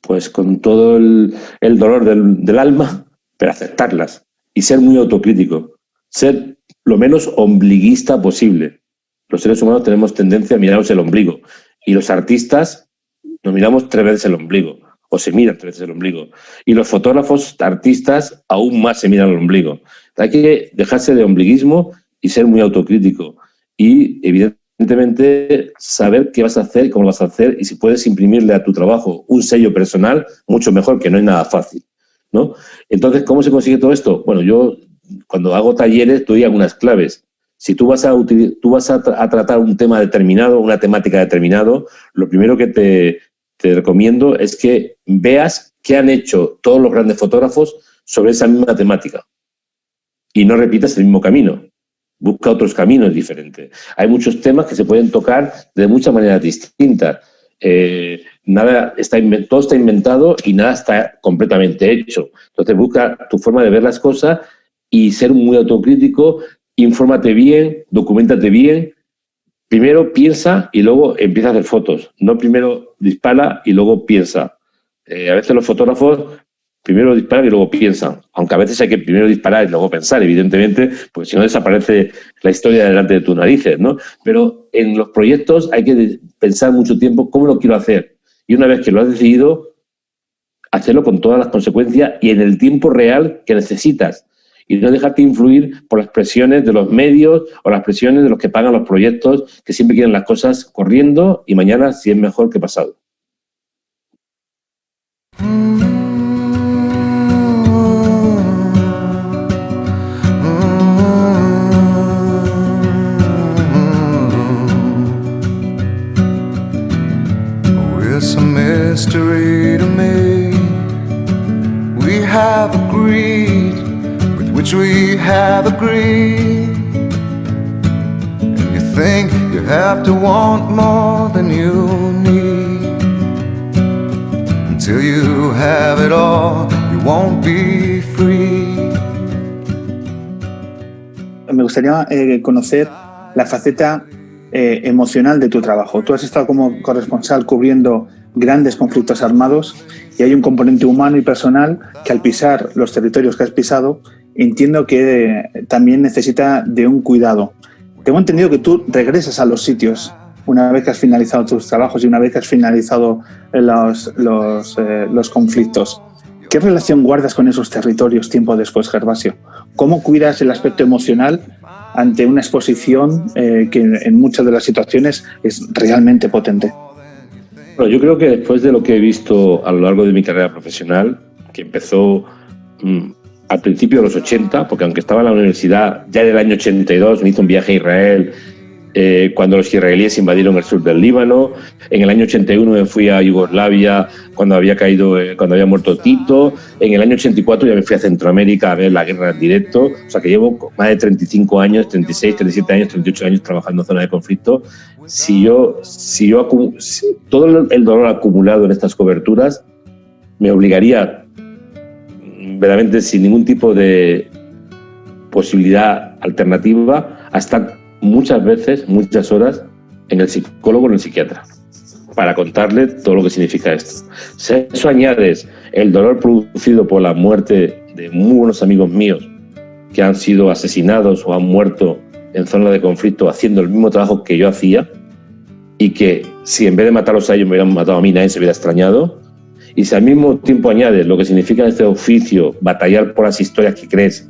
pues con todo el dolor del alma, pero aceptarlas. Y ser muy autocrítico. Ser lo menos ombliguista posible. Los seres humanos tenemos tendencia a mirarnos el ombligo. Y los artistas nos miramos 3 veces el ombligo. O se miran 3 veces el ombligo. Y los fotógrafos, artistas, aún más se miran el ombligo. Hay que dejarse de ombliguismo y ser muy autocrítico. Y, evidentemente, saber qué vas a hacer, cómo lo vas a hacer, y si puedes imprimirle a tu trabajo un sello personal, mucho mejor, que no es nada fácil, ¿no? Entonces, ¿cómo se consigue todo esto? Bueno, yo cuando hago talleres doy algunas claves. Si tú vas a tratar un tema determinado, una temática determinado, lo primero que te recomiendo es que veas qué han hecho todos los grandes fotógrafos sobre esa misma temática. Y no repitas el mismo camino. Busca otros caminos diferentes. Hay muchos temas que se pueden tocar de muchas maneras distintas. nada está todo está inventado y nada está completamente hecho. Entonces busca tu forma de ver las cosas y ser muy autocrítico, infórmate bien, documéntate bien. Primero piensa y luego empieza a hacer fotos. No primero dispara y luego piensa. A veces los fotógrafos primero disparan y luego piensan. Aunque a veces hay que primero disparar y luego pensar, evidentemente, porque si no desaparece la historia delante de tus narices, ¿no? Pero en los proyectos hay que pensar mucho tiempo cómo lo quiero hacer. Y una vez que lo has decidido, hacerlo con todas las consecuencias y en el tiempo real que necesitas. Y no dejarte influir por las presiones de los medios o las presiones de los que pagan los proyectos, que siempre quieren las cosas corriendo y mañana si es mejor que pasado. It's a mystery to me. We have agreed with which we have agreed. And you think you have to want more than you need. Until you have it all, you won't be free. Me gustaría conocer la faceta emocional de tu trabajo. Tú has estado como corresponsal cubriendo grandes conflictos armados y hay un componente humano y personal que al pisar los territorios que has pisado entiendo que también necesita de un cuidado. Tengo entendido que tú regresas a los sitios una vez que has finalizado tus trabajos y una vez que has finalizado los conflictos. ¿Qué relación guardas con esos territorios tiempo después, Gervasio? ¿Cómo cuidas el aspecto emocional ante una exposición que en muchas de las situaciones es realmente potente? Bueno, yo creo que después de lo que he visto a lo largo de mi carrera profesional, que empezó al principio de los 80, porque aunque estaba en la universidad, ya en el año 82 me hice un viaje a Israel cuando los israelíes invadieron el sur del Líbano. En el año 81 me fui a Yugoslavia cuando había muerto Tito. En el año 84 ya me fui a Centroamérica a ver la guerra en directo. O sea que llevo más de 35 años, 36, 37 años, 38 años trabajando en zona de conflicto. Si todo el dolor acumulado en estas coberturas me obligaría verdaderamente sin ningún tipo de posibilidad alternativa a estar muchas veces, muchas horas en el psicólogo o en el psiquiatra para contarle todo lo que significa esto. Si a eso añades el dolor producido por la muerte de muy buenos amigos míos que han sido asesinados o han muerto en zona de conflicto haciendo el mismo trabajo que yo hacía y que si en vez de matarlos a ellos me hubieran matado a mí nadie se hubiera extrañado, y si al mismo tiempo añades lo que significa este oficio, batallar por las historias que crees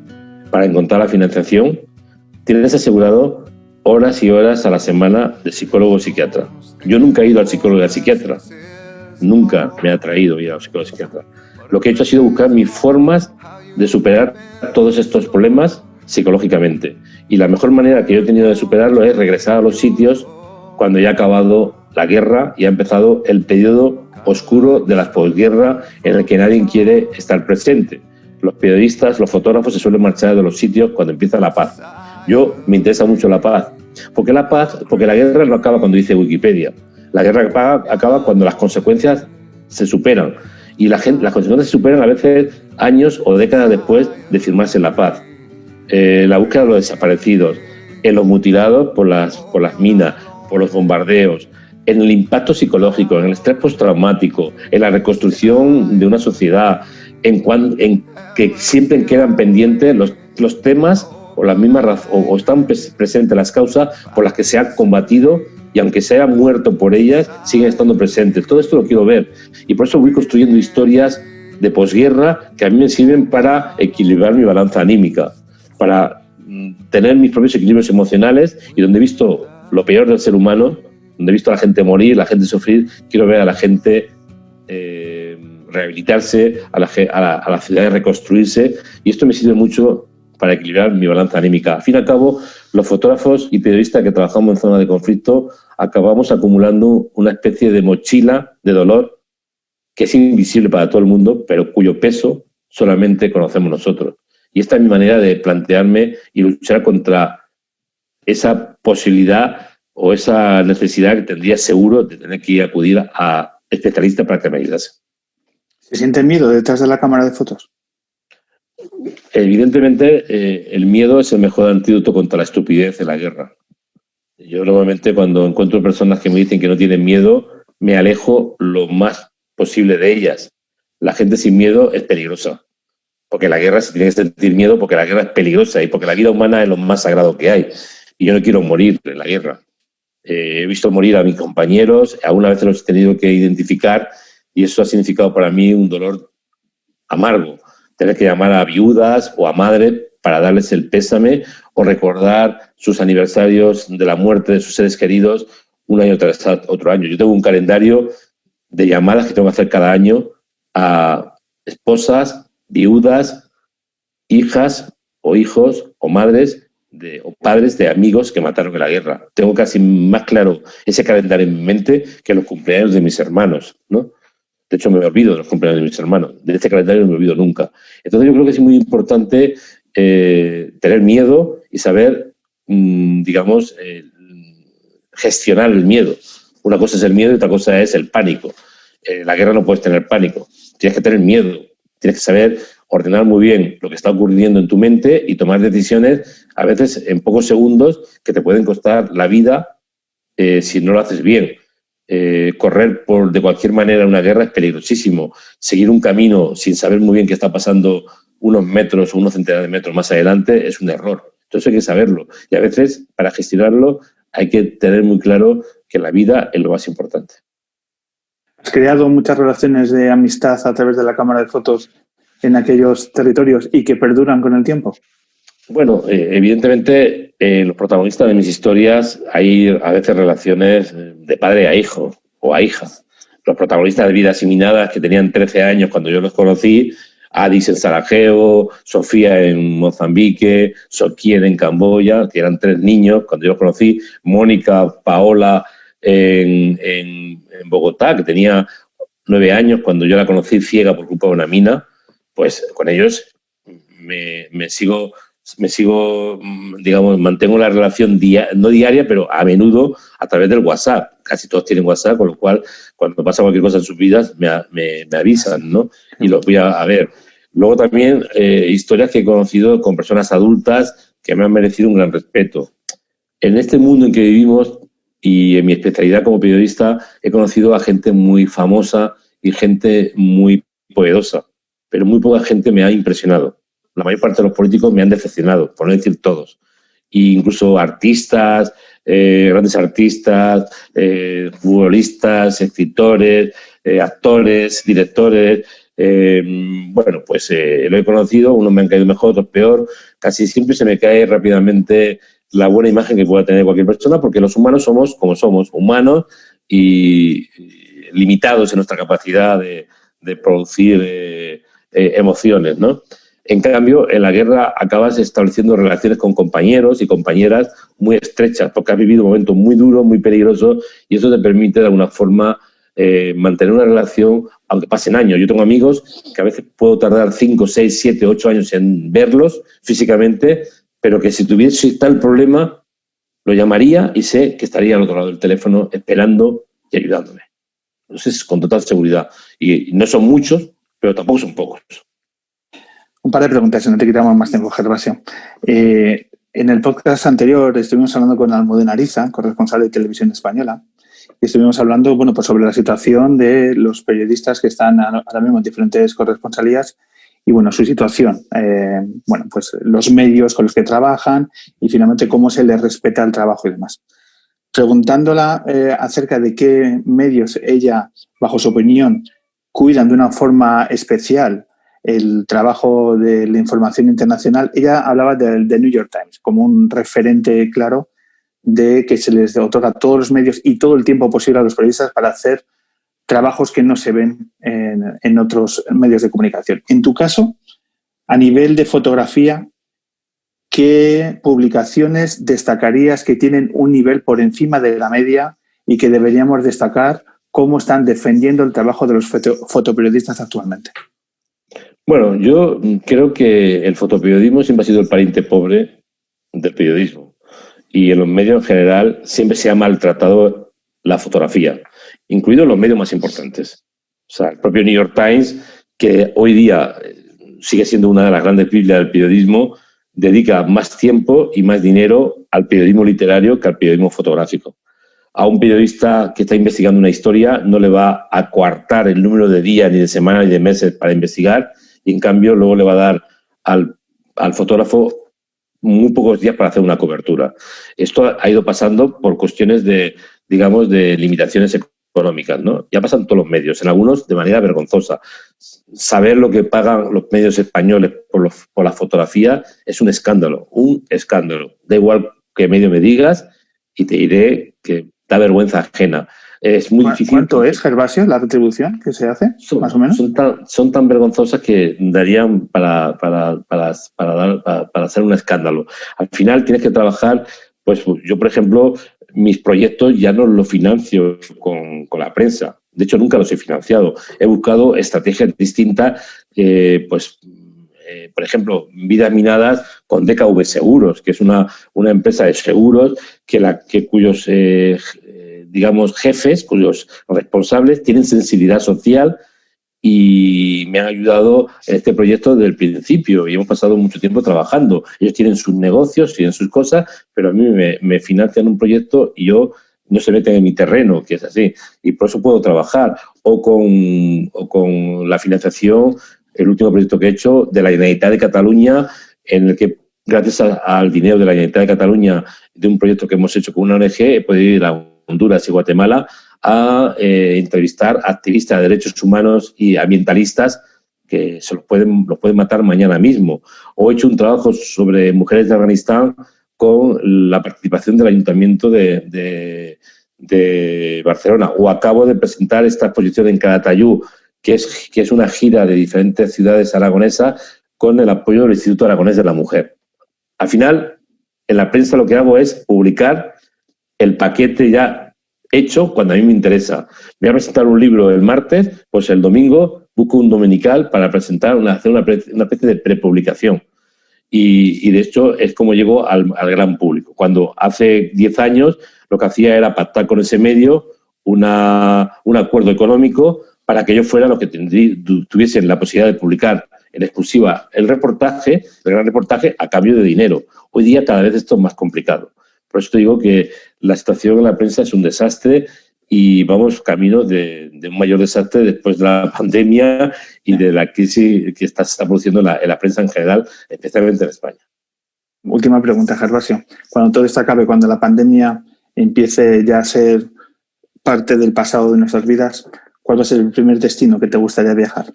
para encontrar la financiación, tienes asegurado horas y horas a la semana de psicólogo o psiquiatra. Yo nunca he ido al psicólogo y al psiquiatra. Nunca me ha atraído ir al psicólogo o psiquiatra. Lo que he hecho ha sido buscar mis formas de superar todos estos problemas psicológicamente. Y la mejor manera que yo he tenido de superarlo es regresar a los sitios cuando ya ha acabado la guerra y ha empezado el periodo oscuro de la posguerra en el que nadie quiere estar presente. Los periodistas, los fotógrafos se suelen marchar de los sitios cuando empieza la paz. Yo me interesa mucho la paz. Porque la guerra no acaba cuando dice Wikipedia. La guerra acaba cuando las consecuencias se superan. Y las consecuencias se superan a veces años o décadas después de firmarse la paz. La búsqueda de los desaparecidos, en los mutilados por las minas, por los bombardeos, en el impacto psicológico, en el estrés postraumático, en la reconstrucción de una sociedad, en que siempre quedan pendientes los temas o las mismas o están presentes las causas por las que se ha combatido y aunque se haya muerto por ellas, siguen estando presentes. Todo esto lo quiero ver y por eso voy construyendo historias de posguerra que a mí me sirven para equilibrar mi balanza anímica, para tener mis propios equilibrios emocionales y donde he visto lo peor del ser humano, donde he visto a la gente morir, la gente sufrir, quiero ver a la gente rehabilitarse, a la ciudad reconstruirse y esto me sirve mucho para equilibrar mi balanza anímica. Al fin y al cabo, los fotógrafos y periodistas que trabajamos en zona de conflicto acabamos acumulando una especie de mochila de dolor que es invisible para todo el mundo, pero cuyo peso solamente conocemos nosotros. Y esta es mi manera de plantearme y luchar contra esa posibilidad o esa necesidad que tendría seguro de tener que acudir a especialista para que me ayudase. ¿Se siente miedo detrás de la cámara de fotos? Evidentemente, el miedo es el mejor antídoto contra la estupidez de la guerra. Yo normalmente cuando encuentro personas que me dicen que no tienen miedo, me alejo lo más posible de ellas. La gente sin miedo es peligrosa, porque la guerra se tiene que sentir miedo, porque la guerra es peligrosa y porque la vida humana es lo más sagrado que hay. Y yo no quiero morir en la guerra. He visto morir a mis compañeros, algunas veces los he tenido que identificar y eso ha significado para mí un dolor amargo. Tener que llamar a viudas o a madres para darles el pésame o recordar sus aniversarios de la muerte de sus seres queridos un año tras otro año. Yo tengo un calendario de llamadas que tengo que hacer cada año a esposas, viudas, hijas o hijos o madres o padres de amigos que mataron en la guerra. Tengo casi más claro ese calendario en mi mente que los cumpleaños de mis hermanos, ¿no? De hecho, me olvido de los cumpleaños de mis hermanos. De este calendario no me olvido nunca. Entonces, yo creo que es muy importante tener miedo y saber, digamos, gestionar el miedo. Una cosa es el miedo y otra cosa es el pánico. En la guerra no puedes tener pánico. Tienes que tener miedo. Tienes que saber ordenar muy bien lo que está ocurriendo en tu mente y tomar decisiones, a veces en pocos segundos, que te pueden costar la vida si no lo haces bien. Correr de cualquier manera en una guerra es peligrosísimo. Seguir un camino sin saber muy bien qué está pasando unos metros o unos centenares de metros más adelante es un error. Entonces hay que saberlo. Y a veces, para gestionarlo, hay que tener muy claro que la vida es lo más importante. ¿Has creado muchas relaciones de amistad a través de la cámara de fotos en aquellos territorios y que perduran con el tiempo? Bueno, evidentemente los protagonistas de mis historias hay a veces relaciones de padre a hijo o a hija. Los protagonistas de Vidas Eliminadas que tenían 13 años cuando yo los conocí, Adis en Sarajevo, Sofía en Mozambique, Sokien en Camboya, que eran 3 niños cuando yo los conocí, Mónica, Paola en Bogotá, que tenía 9 años cuando yo la conocí ciega por culpa de una mina, pues con ellos me sigo, digamos, mantengo la relación no diaria, pero a menudo a través del WhatsApp. Casi todos tienen WhatsApp, con lo cual cuando pasa cualquier cosa en sus vidas me avisan, ¿no? Y los voy a ver. Luego también historias que he conocido con personas adultas que me han merecido un gran respeto. En este mundo en que vivimos y en mi especialidad como periodista he conocido a gente muy famosa y gente muy poderosa, pero muy poca gente me ha impresionado. La mayor parte de los políticos me han decepcionado, por no decir todos. E incluso artistas, grandes artistas, futbolistas, escritores, actores, directores. Bueno, pues lo he conocido, unos me han caído mejor, otros peor. Casi siempre se me cae rápidamente la buena imagen que pueda tener cualquier persona, porque los humanos somos como somos, humanos y limitados en nuestra capacidad de producir emociones, ¿no? En cambio, en la guerra acabas estableciendo relaciones con compañeros y compañeras muy estrechas, porque has vivido momentos muy duros, muy peligrosos, y eso te permite de alguna forma mantener una relación, aunque pasen años. Yo tengo amigos que a veces puedo tardar 5, 6, 7, 8 años en verlos físicamente, pero que si tuviese tal problema, lo llamaría y sé que estaría al otro lado del teléfono esperando y ayudándome. Entonces, con total seguridad. Y no son muchos, pero tampoco son pocos. Un par de preguntas, no te quitamos más tiempo, Gervasio. En el podcast anterior estuvimos hablando con Almudena Ariza, corresponsal de Televisión Española, y estuvimos hablando, bueno, pues sobre la situación de los periodistas que están ahora mismo en diferentes corresponsalías y, bueno, su situación. Bueno, pues los medios con los que trabajan y finalmente cómo se les respeta el trabajo y demás. Preguntándola acerca de qué medios ella, bajo su opinión, cuidan de una forma especial el trabajo de la información internacional, ella hablaba del New York Times como un referente claro de que se les otorga todos los medios y todo el tiempo posible a los periodistas para hacer trabajos que no se ven en otros medios de comunicación. En tu caso, a nivel de fotografía, ¿qué publicaciones destacarías que tienen un nivel por encima de la media y que deberíamos destacar cómo están defendiendo el trabajo de los fotoperiodistas actualmente? Bueno, yo creo que el fotoperiodismo siempre ha sido el pariente pobre del periodismo y en los medios en general siempre se ha maltratado la fotografía. incluidos los medios más importantes. O sea, el propio New York Times, que hoy día sigue siendo una de las grandes biblias del periodismo, dedica más tiempo y más dinero al periodismo literario que al periodismo fotográfico. A un periodista que está investigando una historia no le va a coartar el número de días, ni de semanas, ni de meses para investigar, y en cambio luego le va a dar al fotógrafo muy pocos días para hacer una cobertura. Esto ha ido pasando por cuestiones de, digamos, de limitaciones económicas, ¿no? Ya pasan todos los medios, en algunos de manera vergonzosa. Saber lo que pagan los medios españoles por la fotografía es un escándalo, un escándalo. Da igual qué medio me digas y te diré que da vergüenza ajena. Es muy difícil. ¿Cuánto es, Gervasio, la retribución que se hace, más o menos? Son tan vergonzosas que darían para hacer un escándalo. Al final tienes que trabajar, pues yo, por ejemplo, mis proyectos ya no los financio con la prensa. De hecho, nunca los he financiado. He buscado estrategias distintas, por ejemplo, Vidas Minadas con DKV Seguros, que es una empresa de seguros cuyos digamos, jefes, cuyos responsables tienen sensibilidad social y me han ayudado en este proyecto desde el principio y hemos pasado mucho tiempo trabajando. Ellos tienen sus negocios, tienen sus cosas, pero a mí me financian un proyecto y yo no se meten en mi terreno, que es así, y por eso puedo trabajar. O con la financiación, el último proyecto que he hecho de la Generalitat de Cataluña, en el que gracias al dinero de la Generalitat de Cataluña, de un proyecto que hemos hecho con una ONG, he podido ir a Honduras y Guatemala a entrevistar a activistas de derechos humanos y ambientalistas que los pueden matar mañana mismo. O he hecho un trabajo sobre mujeres de Afganistán con la participación del Ayuntamiento de Barcelona. O acabo de presentar esta exposición en Calatayud, que es una gira de diferentes ciudades aragonesas con el apoyo del Instituto Aragonés de la Mujer. Al final, en la prensa lo que hago es publicar el paquete ya hecho cuando a mí me interesa. Voy a presentar un libro el martes, pues el domingo busco un dominical para hacer una especie de prepublicación. Y de hecho es como llego al gran público. Cuando hace 10 años lo que hacía era pactar con ese medio un acuerdo económico para que ellos fueran los que tuviesen la posibilidad de publicar en exclusiva el gran reportaje a cambio de dinero. Hoy día cada vez esto es más complicado. Por eso te digo que la situación en la prensa es un desastre y vamos camino de un mayor desastre después de la pandemia y de la crisis que se está produciendo en la prensa en general, especialmente en España. Última pregunta, Gervasio. Cuando todo esto acabe, cuando la pandemia empiece ya a ser parte del pasado de nuestras vidas, ¿cuál va a ser el primer destino que te gustaría viajar?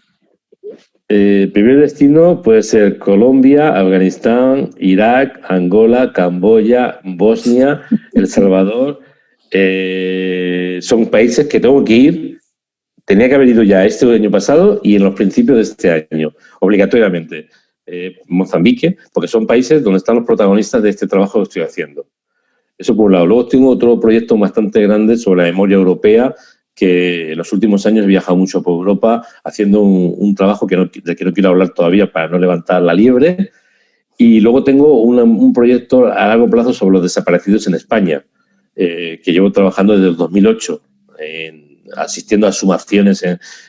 El primer destino puede ser Colombia, Afganistán, Irak, Angola, Camboya, Bosnia, El Salvador. Son países que tengo que ir. Tenía que haber ido ya este año pasado y en los principios de este año, obligatoriamente. Mozambique, porque son países donde están los protagonistas de este trabajo que estoy haciendo. Eso por un lado. Luego tengo otro proyecto bastante grande sobre la memoria europea, que en los últimos años he viajado mucho por Europa haciendo un trabajo del que no quiero hablar todavía para no levantar la liebre. Y luego tengo un proyecto a largo plazo sobre los desaparecidos en España, que llevo trabajando desde el 2008, asistiendo a sumaciones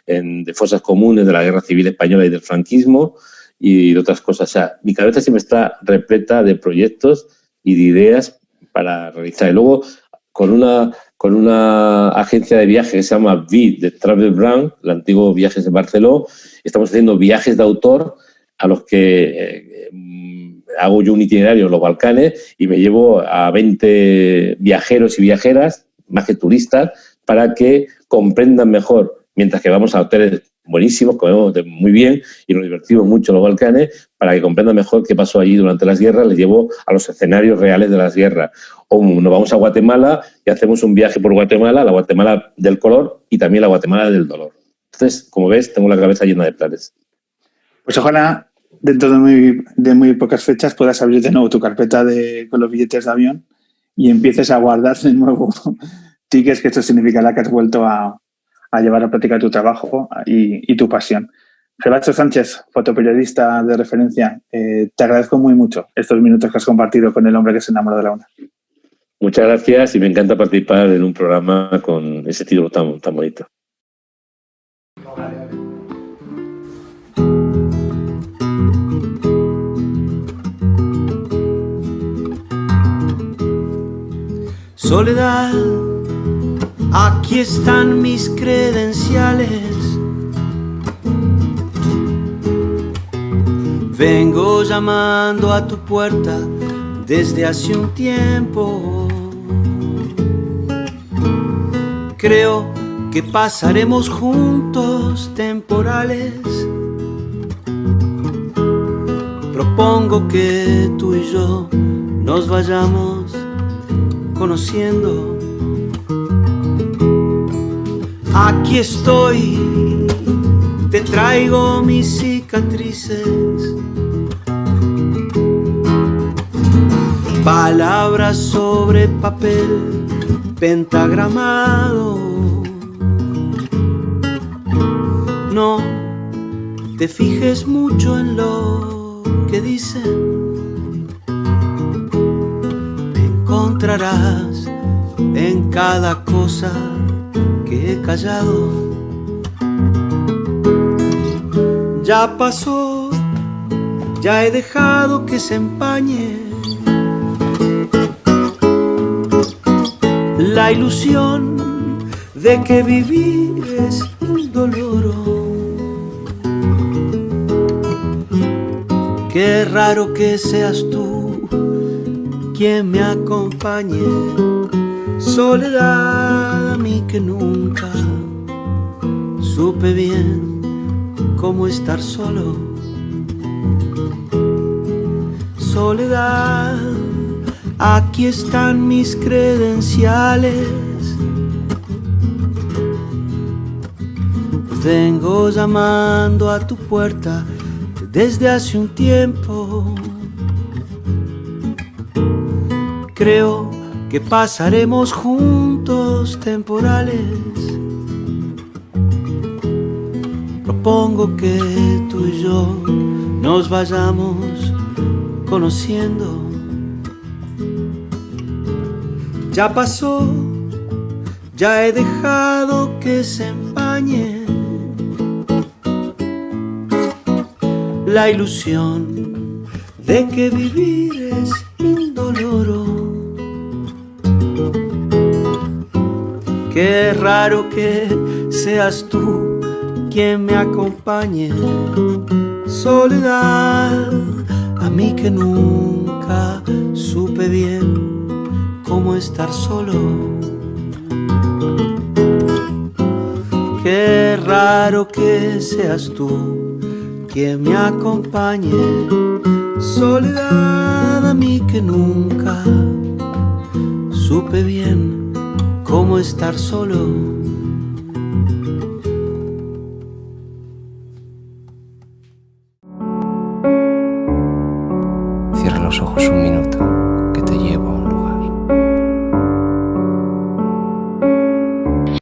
de fosas comunes de la Guerra Civil Española y del franquismo y de otras cosas. O sea, mi cabeza siempre está repleta de proyectos y de ideas para realizar. Y luego, con una agencia de viajes que se llama VID, de Travel Brand, el antiguo Viajes de Barcelona, estamos haciendo viajes de autor a los que hago yo un itinerario en los Balcanes y me llevo a 20 viajeros y viajeras, más que turistas, para que comprendan mejor, mientras que vamos a hoteles buenísimos, comemos muy bien y nos divertimos mucho en los Balcanes, para que comprendan mejor qué pasó allí durante las guerras, les llevo a los escenarios reales de las guerras. O nos vamos a Guatemala y hacemos un viaje por Guatemala, la Guatemala del color y también la Guatemala del dolor. Entonces, como ves, tengo la cabeza llena de planes. Pues ojalá dentro de muy pocas fechas puedas abrir de nuevo tu carpeta con los billetes de avión y empieces a guardar de nuevo tickets, que esto significará que has vuelto a llevar a práctica tu trabajo y tu pasión. Gervasio Sánchez, fotoperiodista de referencia, te agradezco muy mucho estos minutos que has compartido con el hombre que se enamoró de la luna. Muchas gracias y me encanta participar en un programa con ese título tan bonito. Soledad, aquí están mis credenciales. Vengo llamando a tu puerta desde hace un tiempo. Creo que pasaremos juntos temporales. Propongo que tú y yo nos vayamos conociendo. Aquí estoy, te traigo mis cicatrices, palabras sobre papel pentagramado. No te fijes mucho en lo que dicen. Encontrarás en cada cosa que he callado. Ya pasó, ya he dejado que se empañe la ilusión de que vivir es indoloro. Qué raro que seas tú quien me acompañe, soledad, a mí que nunca supe bien cómo estar solo. Soledad, aquí están mis credenciales. Vengo llamando a tu puerta desde hace un tiempo. Creo que pasaremos juntos temporales. Propongo que tú y yo nos vayamos conociendo. Ya pasó, ya he dejado que se empañe la ilusión de que vivir es indoloro. Qué raro que seas tú quien me acompañe, soledad, a mí que nunca supe bien cómo estar solo. Qué raro que seas tú quien me acompañe, soledad, a mí que nunca supe bien cómo estar solo. Cierra los ojos un minuto, que te llevo